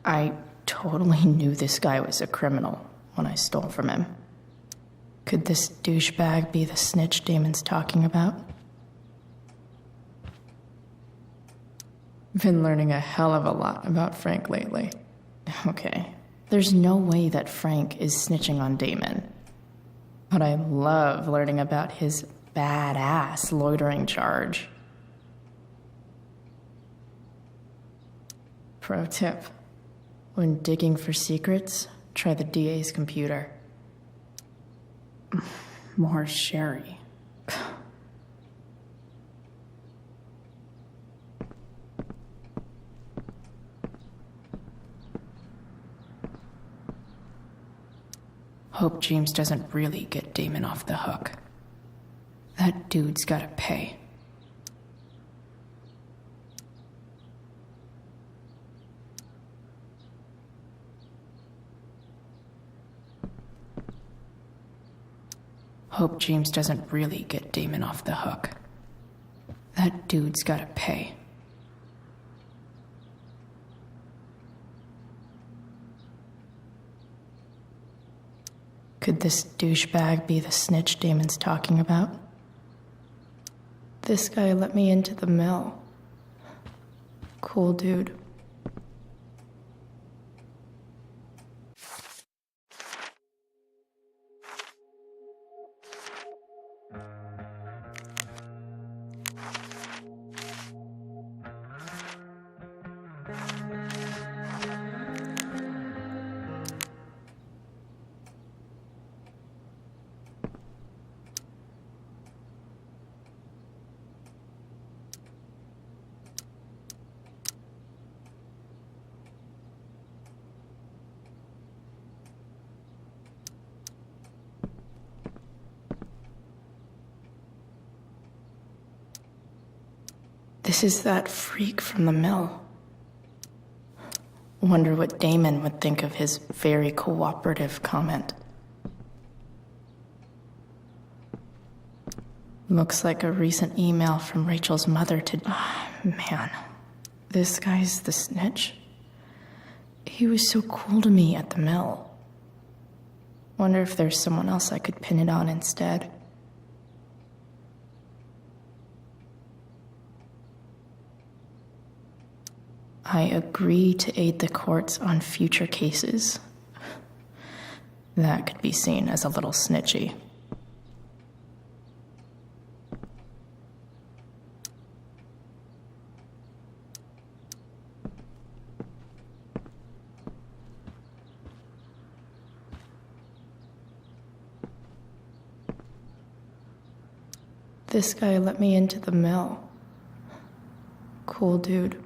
I totally knew this guy was a criminal when I stole from him. Could this douchebag be the snitch Damon's talking about? Been learning a hell of a lot about Frank lately. Okay, there's no way that Frank is snitching on Damon. But I love learning about his badass loitering charge. Pro tip: when digging for secrets, try the DA's computer. More sherry. Hope James doesn't really get Damon off the hook. That dude's gotta pay. Hope James doesn't really get Damon off the hook. That dude's gotta pay. Could this douchebag be the snitch Damon's talking about? This guy let me into the mill. Cool dude. This is that freak from the mill. Wonder what Damon would think of his very cooperative comment. Looks like a recent email from Rachel's mother to... man. This guy's the snitch? He was so cool to me at the mill. Wonder if there's someone else I could pin it on instead. I agree to aid the courts on future cases. That could be seen as a little snitchy. This guy let me into the mill. Cool dude.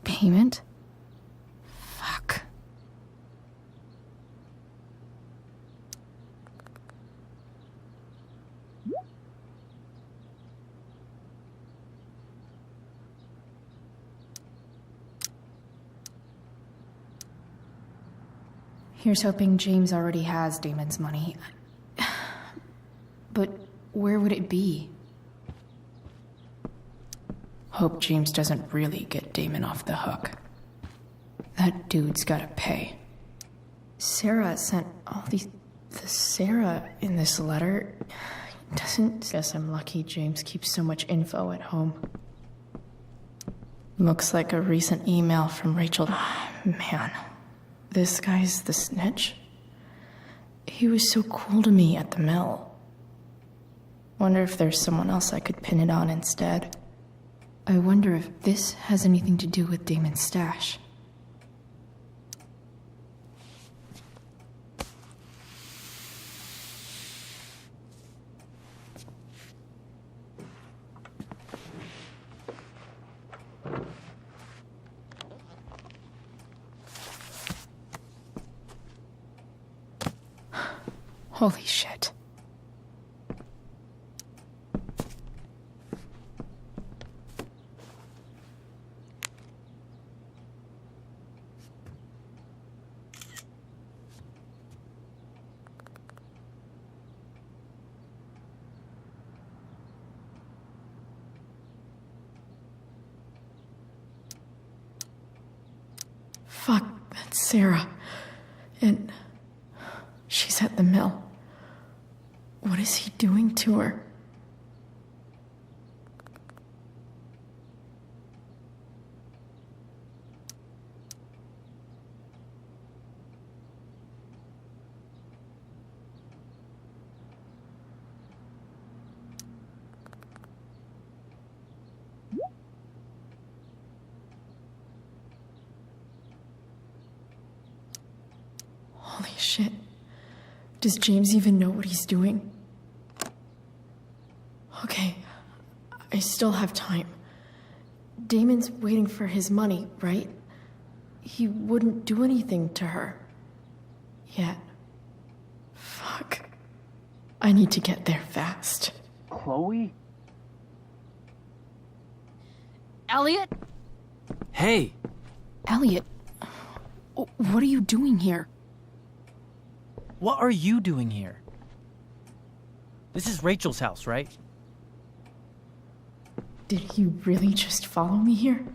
Payment? Fuck. Here's hoping James already has Damon's money. But where would it be? Hope James doesn't really get Damon off the hook. That dude's gotta pay. Sarah sent all these... The Sarah in this letter doesn't... Guess I'm lucky James keeps so much info at home. Looks like a recent email from Rachel. Man, this guy's the snitch? He was so cool to me at the mill. Wonder if there's someone else I could pin it on instead. I wonder if this has anything to do with Damon's stash. Holy shit. Fuck, that's Sarah. And she's at the mill. What is he doing to her? Shit. Does James even know what he's doing? Okay, I still have time. Damon's waiting for his money, right? He wouldn't do anything to her. Yet. Fuck. I need to get there fast. Chloe? Elliot? Hey! Elliot, what are you doing here? What are you doing here? This is Rachel's house, right? Did he really just follow me here?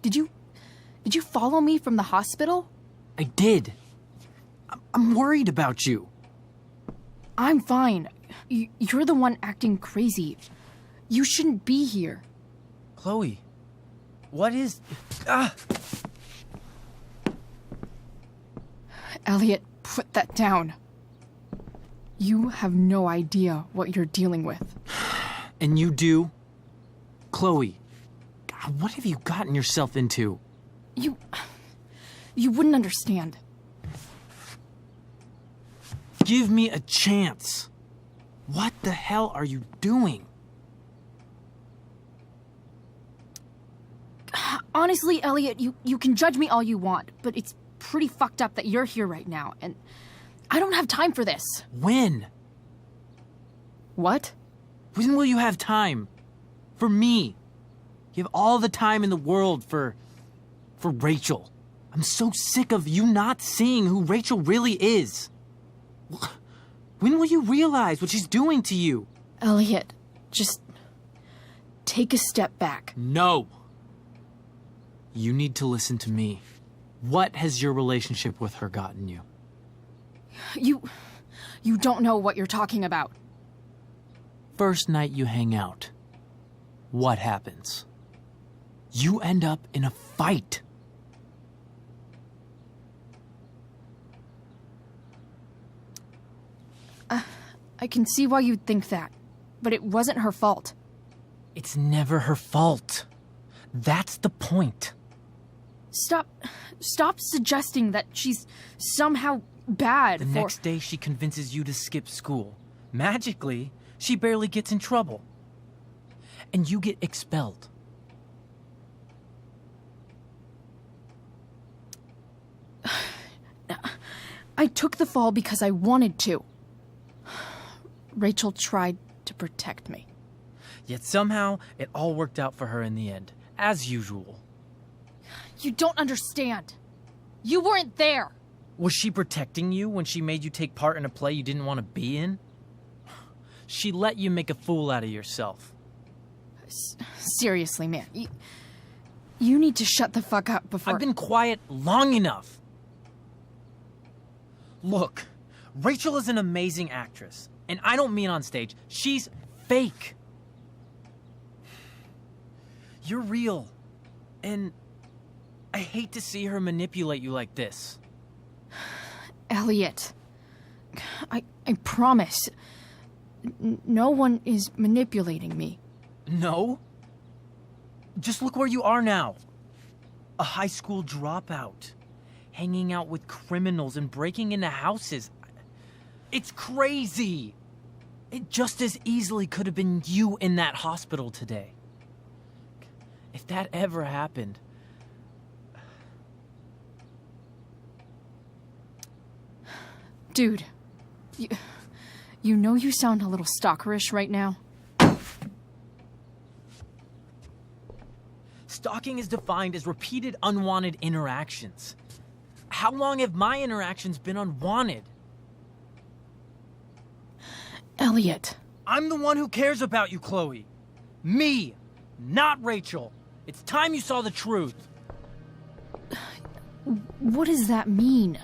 Did you follow me from the hospital? I did. I'm worried about you. I'm fine. You're the one acting crazy. You shouldn't be here. Chloe, what is... Ah! Elliot, put that down. You have no idea what you're dealing with. And you do? Chloe, God, what have you gotten yourself into? You wouldn't understand. Give me a chance. What the hell are you doing? Honestly, Elliot, you can judge me all you want, but it's pretty fucked up that you're here right now, and I don't have time for this. When? What? When will you have time? For me. You have all the time in the world for Rachel. I'm so sick of you not seeing who Rachel really is. When will you realize what she's doing to you? Elliot, just take a step back. No. You need to listen to me. What has your relationship with her gotten you? You don't know what you're talking about. First night you hang out, what happens? You end up in a fight. I can see why you'd think that, but it wasn't her fault. It's never her fault. That's the point. Stop suggesting that she's somehow bad. The next day she convinces you to skip school. Magically, she barely gets in trouble. And you get expelled. I took the fall because I wanted to. Rachel tried to protect me. Yet somehow, it all worked out for her in the end, as usual. You don't understand. You weren't there. Was she protecting you when she made you take part in a play you didn't want to be in? She let you make a fool out of yourself. Seriously, man. You need to shut the fuck up before... I've been quiet long enough. Look, Rachel is an amazing actress. And I don't mean on stage. She's fake. You're real. And I hate to see her manipulate you like this. Elliot, I promise. No one is manipulating me. No? Just look where you are now. A high school dropout. Hanging out with criminals and breaking into houses. It's crazy. It just as easily could have been you in that hospital today. If that ever happened... Dude, you know you sound a little stalkerish right now? Stalking is defined as repeated unwanted interactions. How long have my interactions been unwanted? Elliot. I'm the one who cares about you, Chloe. Me, not Rachel. It's time you saw the truth. What does that mean?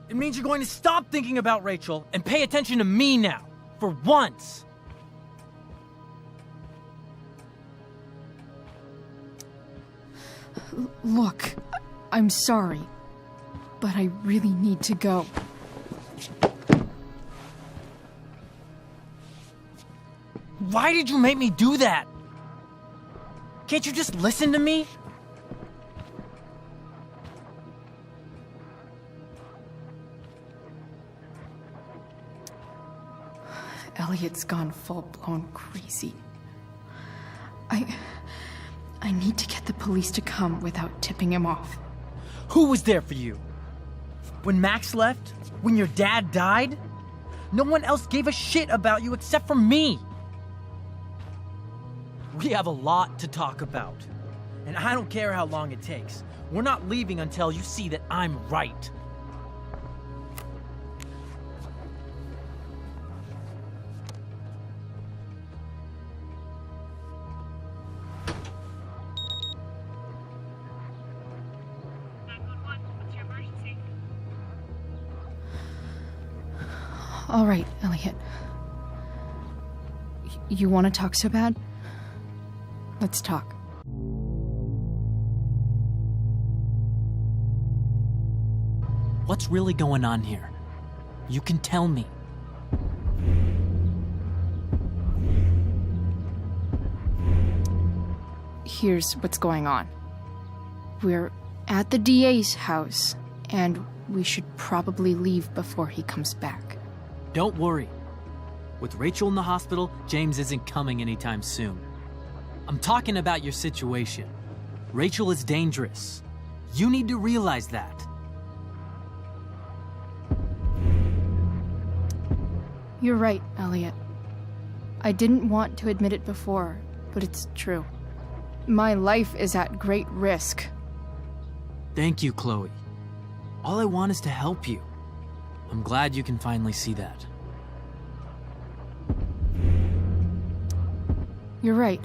It means you're going to stop thinking about Rachel and pay attention to me now, for once. Look, I'm sorry, but I really need to go. Why did you make me do that? Can't you just listen to me? Elliot's gone full-blown crazy. I need to get the police to come without tipping him off. Who was there for you? When Max left? When your dad died? No one else gave a shit about you except for me. We have a lot to talk about. And I don't care how long it takes. We're not leaving until you see that I'm right. All right, Elliot. You want to talk so bad? Let's talk. What's really going on here? You can tell me. Here's what's going on. We're at the DA's house, and we should probably leave before he comes back. Don't worry. With Rachel in the hospital, James isn't coming anytime soon. I'm talking about your situation. Rachel is dangerous. You need to realize that. You're right, Elliot. I didn't want to admit it before, but it's true. My life is at great risk. Thank you, Chloe. All I want is to help you. I'm glad you can finally see that. You're right.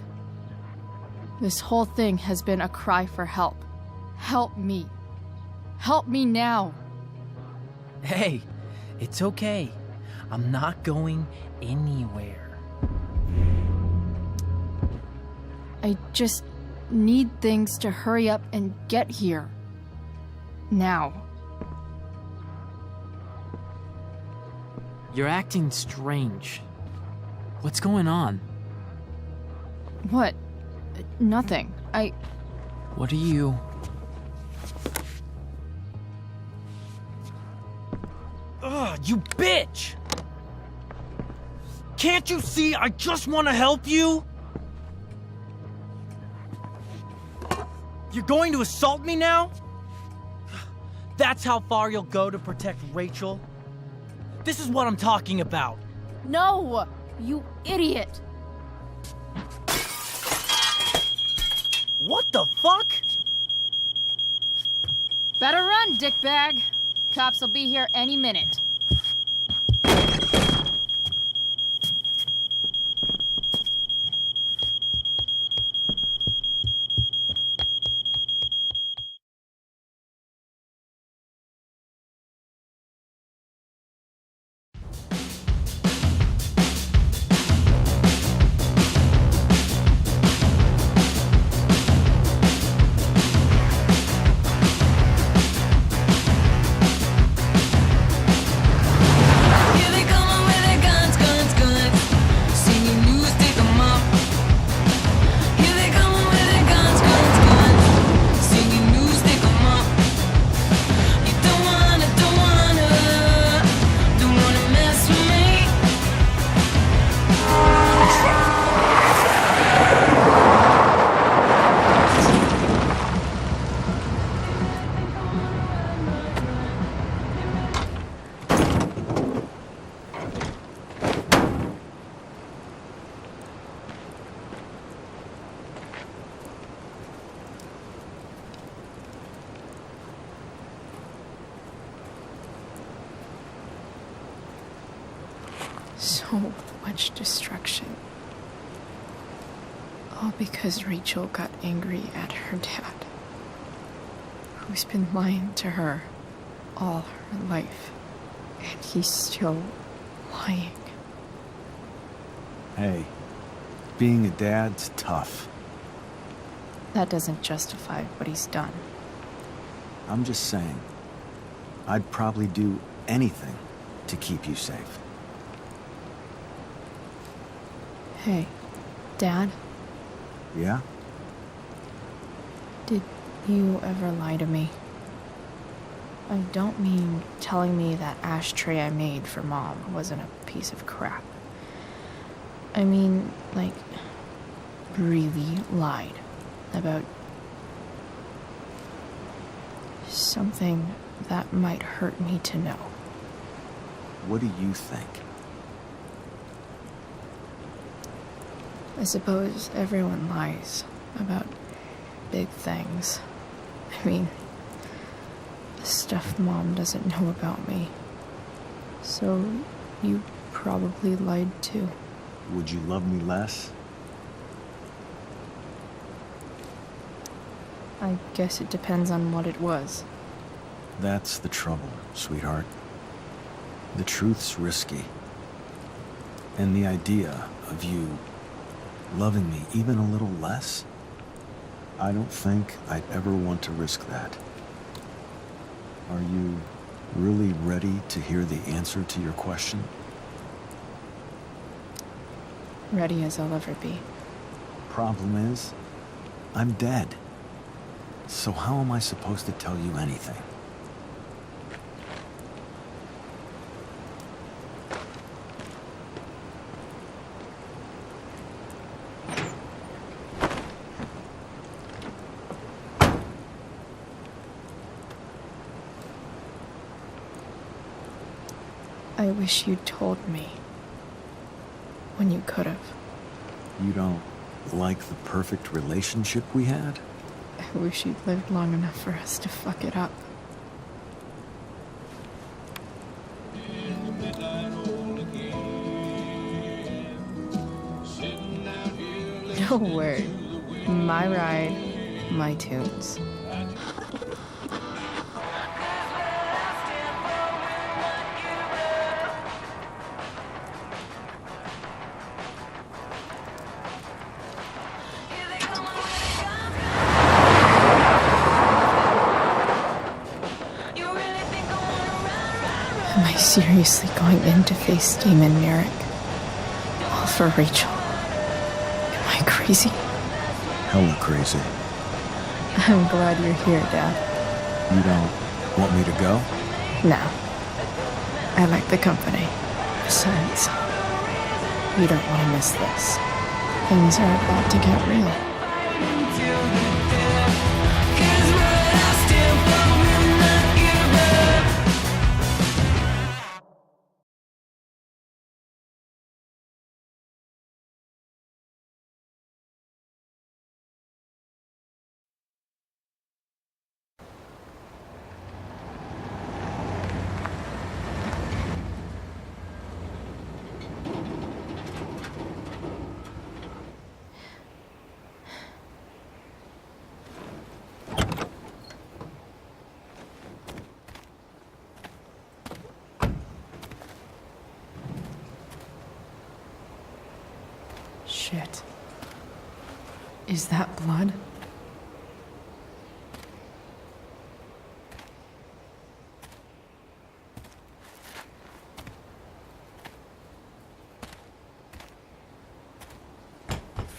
This whole thing has been a cry for help. Help me. Help me now. Hey, it's okay. I'm not going anywhere. I just need things to hurry up and get here. Now. You're acting strange. What's going on? What? Nothing. What are you... Ugh, you bitch! Can't you see I just want to help you? You're going to assault me now? That's how far you'll go to protect Rachel? This is what I'm talking about. No! You idiot! What the fuck? Better run, dickbag. Cops will be here any minute. So much destruction. All because Rachel got angry at her dad, who's been lying to her all her life, and he's still lying. Hey, being a dad's tough. That doesn't justify what he's done. I'm just saying, I'd probably do anything to keep you safe. Hey, Dad? Yeah? Did you ever lie to me? I don't mean telling me that ashtray I made for Mom wasn't a piece of crap. I mean, like, really lied about something that might hurt me to know. What do you think? I suppose everyone lies about big things. I mean, the stuff Mom doesn't know about me. So you probably lied too. Would you love me less? I guess it depends on what it was. That's the trouble, sweetheart. The truth's risky. And the idea of you loving me even a little less, I don't think I'd ever want to risk that. Are you really ready to hear the answer to your question? Ready as I'll ever be. Problem is, I'm dead. So how am I supposed to tell you anything? I wish you'd told me when you could have. You don't like the perfect relationship we had? I wish you'd lived long enough for us to fuck it up. No word. My ride, my tunes. Am I seriously going in to face Demon Merrick? All for Rachel? Am I crazy? Hella crazy. I'm glad you're here, Dad. You don't want me to go? No. I like the company. Besides, you don't want to miss this. Things are about to get real. Shit. Is that blood?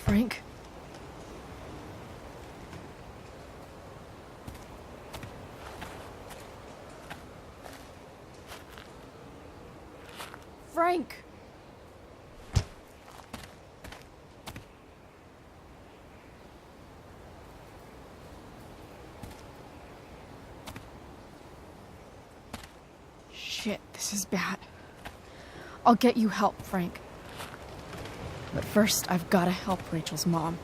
Frank? Frank! Shit, this is bad. I'll get you help, Frank. But first, I've gotta help Rachel's mom.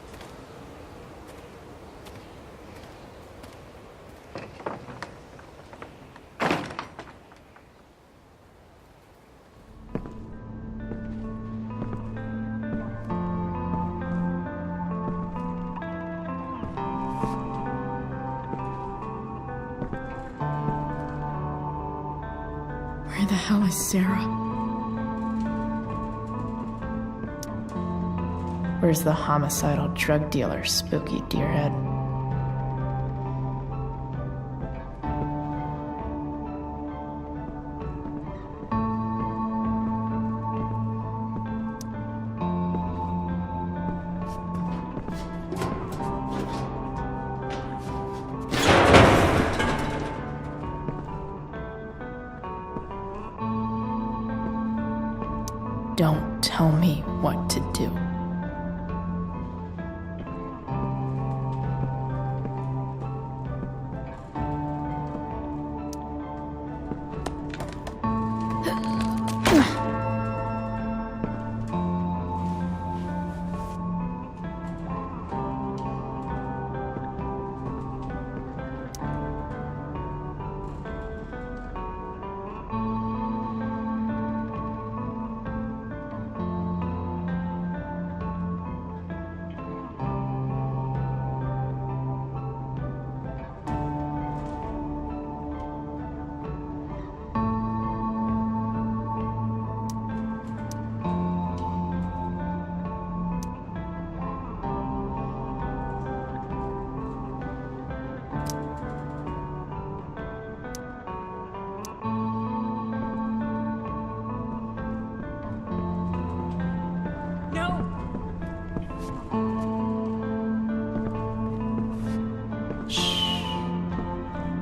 Where the hell is Sarah? Where's the homicidal drug dealer, Spooky Deerhead? don't tell me what to do.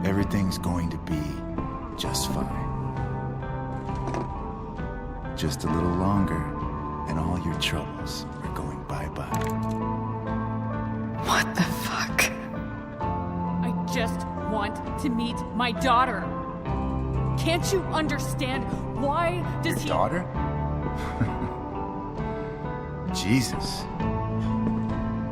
Everything's going to be just fine. Just a little longer, and all your troubles are going bye-bye. What the fuck? I just want to meet my daughter. Can't you understand? Why does Your daughter? Jesus.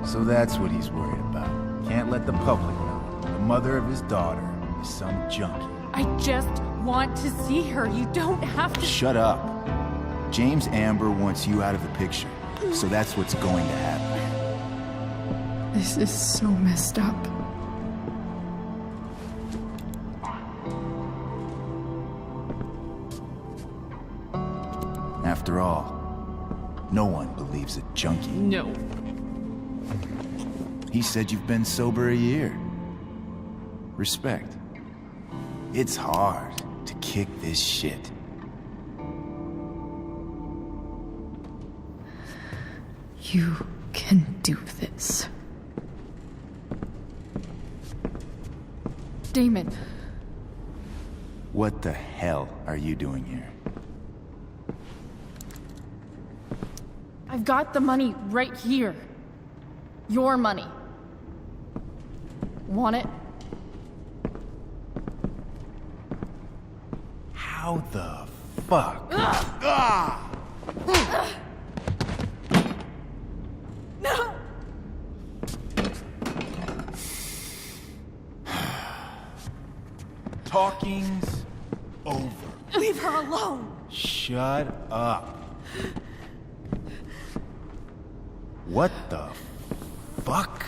So that's what he's worried about. Can't let the public know. The mother of his daughter is some junkie. I just want to see her. You don't have to. Shut up. James Amber wants you out of the picture. So that's what's going to happen. This is so messed up. After all, no one believes a junkie. No. He said you've been sober a year. Respect. It's hard to kick this shit. You can do this. Damon. What the hell are you doing here? I've got the money right here. Your money. Want it? How the fuck? Ah! No! Talking's over. Leave her alone. Shut up. What the fuck?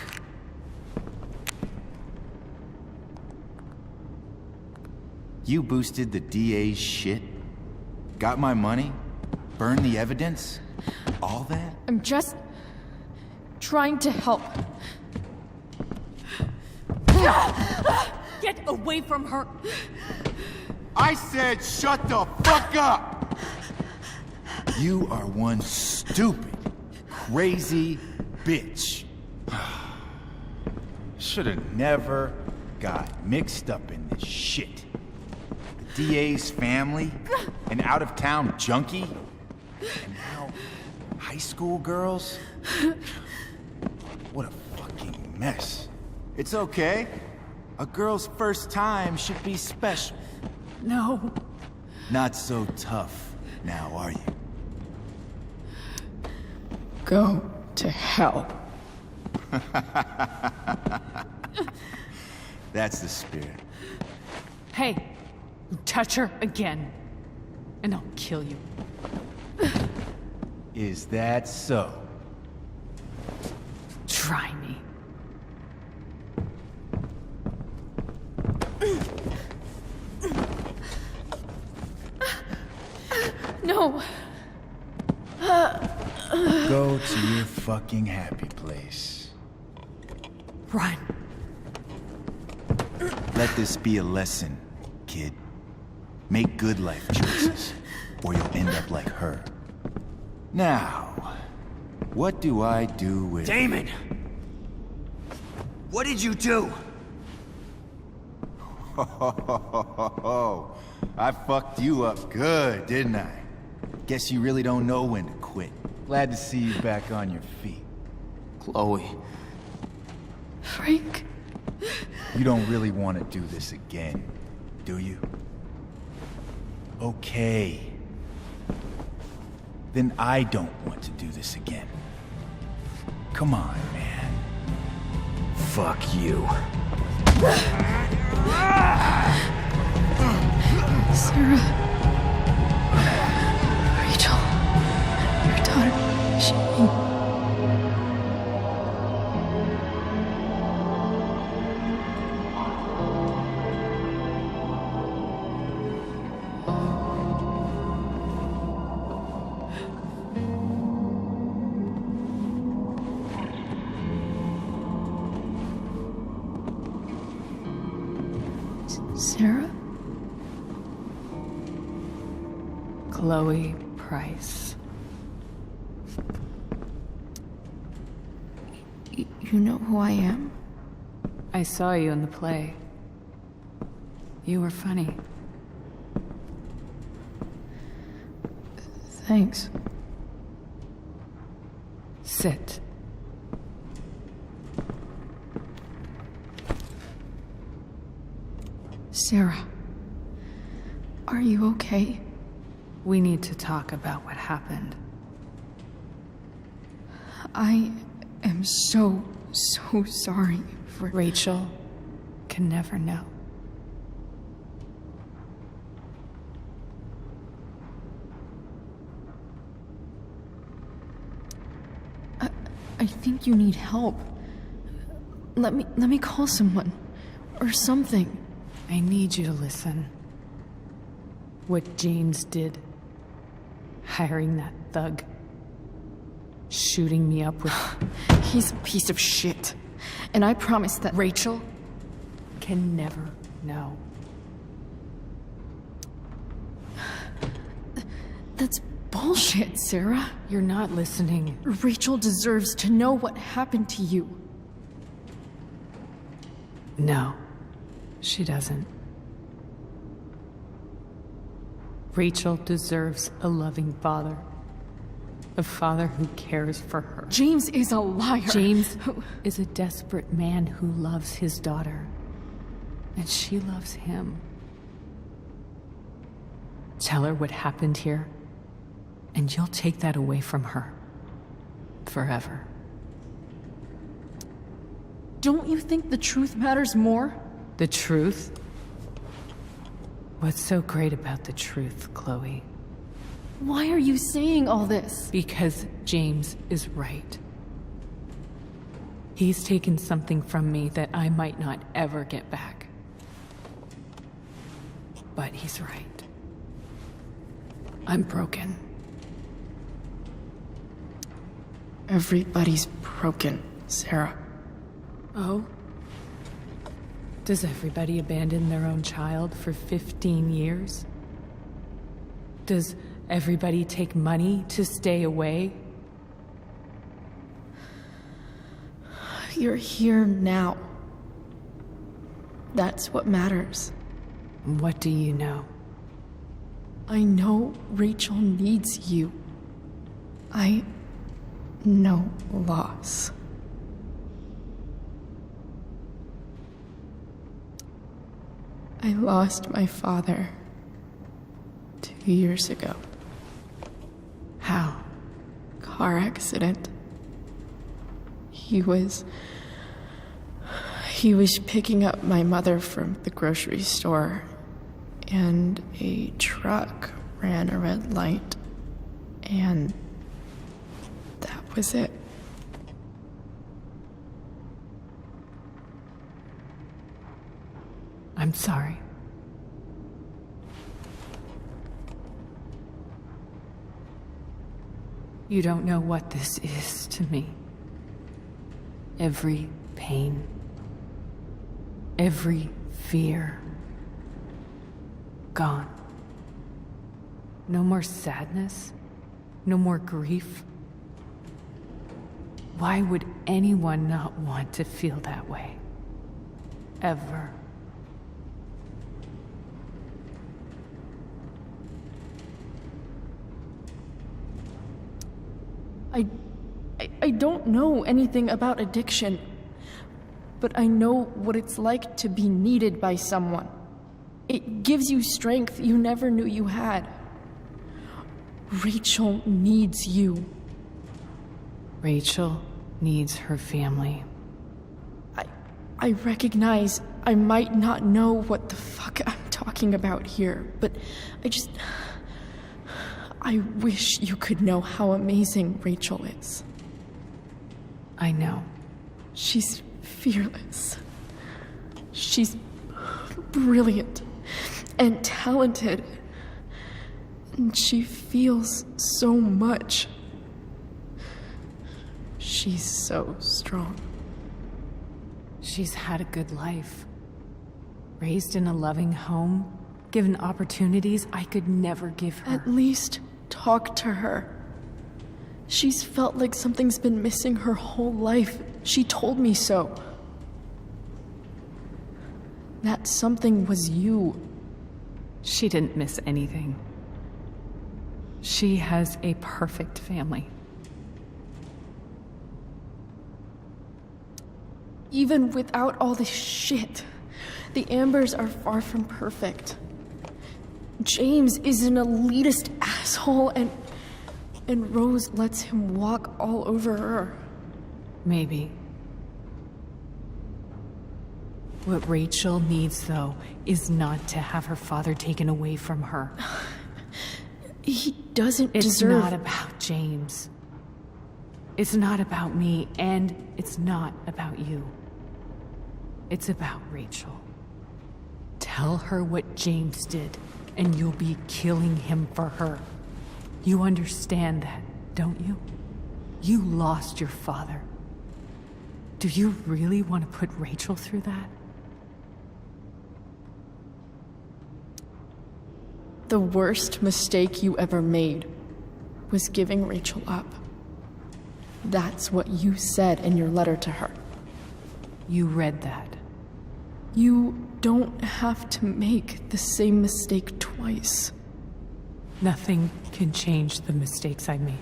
You boosted the DA's shit? Got my money? Burned the evidence? All that? I'm just trying to help. Get away from her. I said shut the fuck up! You are one stupid, crazy bitch. Should've never got mixed up in this shit. The DA's family, an out-of-town junkie, and now high school girls? What a fucking mess. It's okay. A girl's first time should be special. No. Not so tough, now are you? Go to hell. That's the spirit. Hey, you touch her again, and I'll kill you. Is that so? Try me. No. Go to your fucking happy place. Run. Let this be a lesson, kid. Make good life choices, or you'll end up like her. Now, what do I do with... Damon! What did you do? I fucked you up good, didn't I? Guess you really don't know when to quit. Glad to see you back on your feet. Chloe. Frank. You don't really want to do this again, do you? Okay. Then I don't want to do this again. Come on, man. Fuck you. Sarah. Rachel. Your daughter. She... Sarah? Chloe Price. You know who I am? I saw you in the play. You were funny. Thanks. Sit. Sarah, are you okay? We need to talk about what happened. I am so sorry for... Rachel can never know. I think you need help. Let me call someone. Or something. I need you to listen. What James did. Hiring that thug. Shooting me up with... He's a piece of shit. And I promise that... Rachel can never know. That's bullshit, Sarah. You're not listening. Rachel deserves to know what happened to you. No, she doesn't. Rachel deserves a loving father. A father who cares for her. James is a liar. James is a desperate man who loves his daughter. And she loves him. Tell her what happened here, and you'll take that away from her. Forever. Don't you think the truth matters more? The truth? What's so great about the truth, Chloe? Why are you saying all this? Because James is right. He's taken something from me that I might not ever get back. But he's right. I'm broken. Everybody's broken, Sarah. Oh? Does everybody abandon their own child for 15 years? Does everybody take money to stay away? You're here now. That's what matters. What do you know? I know Rachel needs you. I know loss. I lost my father 2 years ago. How? Car accident. He was picking up my mother from the grocery store, and a truck ran a red light, and that was it. I'm sorry. You don't know what this is to me. Every pain, every fear, gone. No more sadness, no more grief. Why would anyone not want to feel that way? Ever. don't know anything about addiction, but I know what it's like to be needed by someone. It gives you strength you never knew you had. Rachel needs you. Rachel needs her family. I recognize I might not know what the fuck I'm talking about here, but I wish you could know how amazing Rachel is. I know. She's fearless. She's brilliant and talented. And she feels so much. She's so strong. She's had a good life. Raised in a loving home, given opportunities I could never give her. At least talk to her. She's felt like something's been missing her whole life. She told me so. That something was you. She didn't miss anything. She has a perfect family. Even without all this shit, the Ambers are far from perfect. James is an elitist asshole, and Rose lets him walk all over her. Maybe. What Rachel needs, though, is not to have her father taken away from her. He doesn't It's deserve... not about James. It's not about me, and it's not about you. It's about Rachel. Tell her what James did, and you'll be killing him for her. You understand that, don't you? You lost your father. Do you really want to put Rachel through that? The worst mistake you ever made was giving Rachel up. That's what you said in your letter to her. You read that. You don't have to make the same mistake twice. Nothing can change the mistakes I made.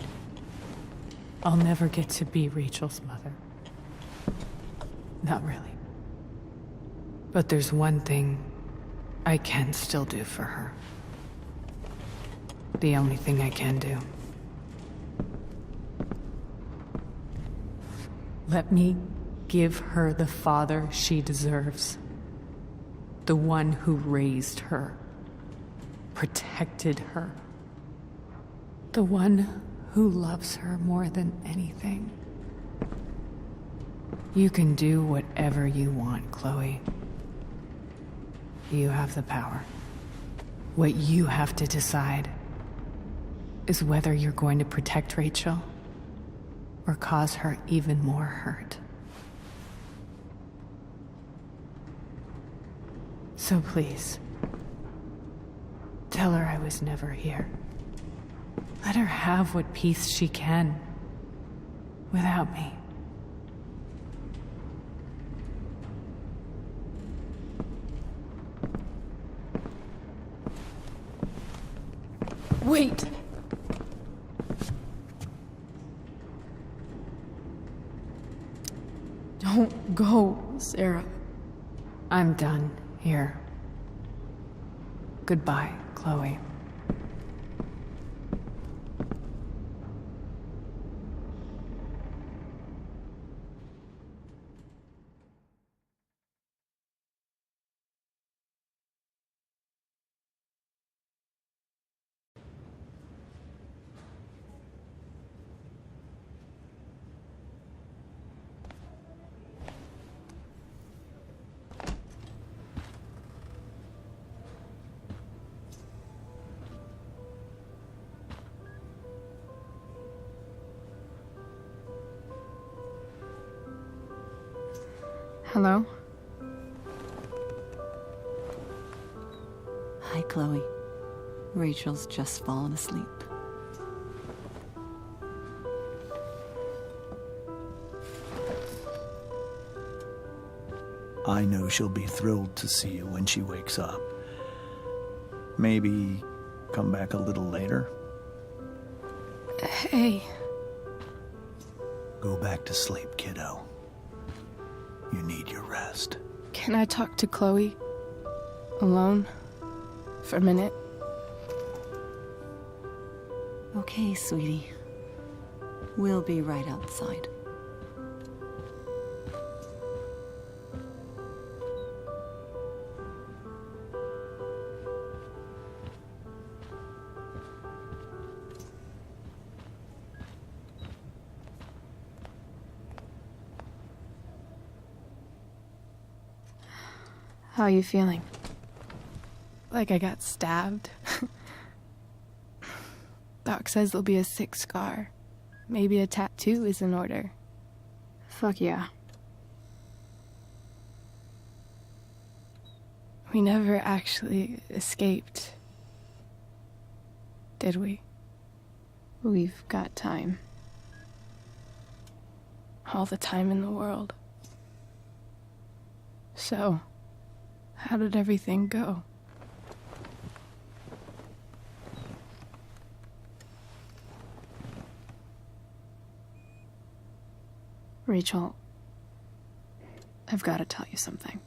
I'll never get to be Rachel's mother. Not really. But there's one thing I can still do for her. The only thing I can do. Let me give her the father she deserves. The one who raised her, protected her. The one who loves her more than anything. You can do whatever you want, Chloe. You have the power. What you have to decide is whether you're going to protect Rachel or cause her even more hurt. So please, tell her I was never here. Let her have what peace she can without me. Wait! Don't go, Sarah. I'm done here. Goodbye, Chloe. Hello? Hi, Chloe. Rachel's just fallen asleep. I know she'll be thrilled to see you when she wakes up. Maybe come back a little later? Hey. Go back to sleep, kiddo. You need your rest. Can I talk to Chloe? Alone? For a minute? Okay, sweetie. We'll be right outside. How are you feeling? Like I got stabbed? Doc says there'll be a sick scar. Maybe a tattoo is in order. Fuck yeah. We never actually escaped, did we? We've got time. All the time in the world. So, how did everything go? Rachel, I've got to tell you something.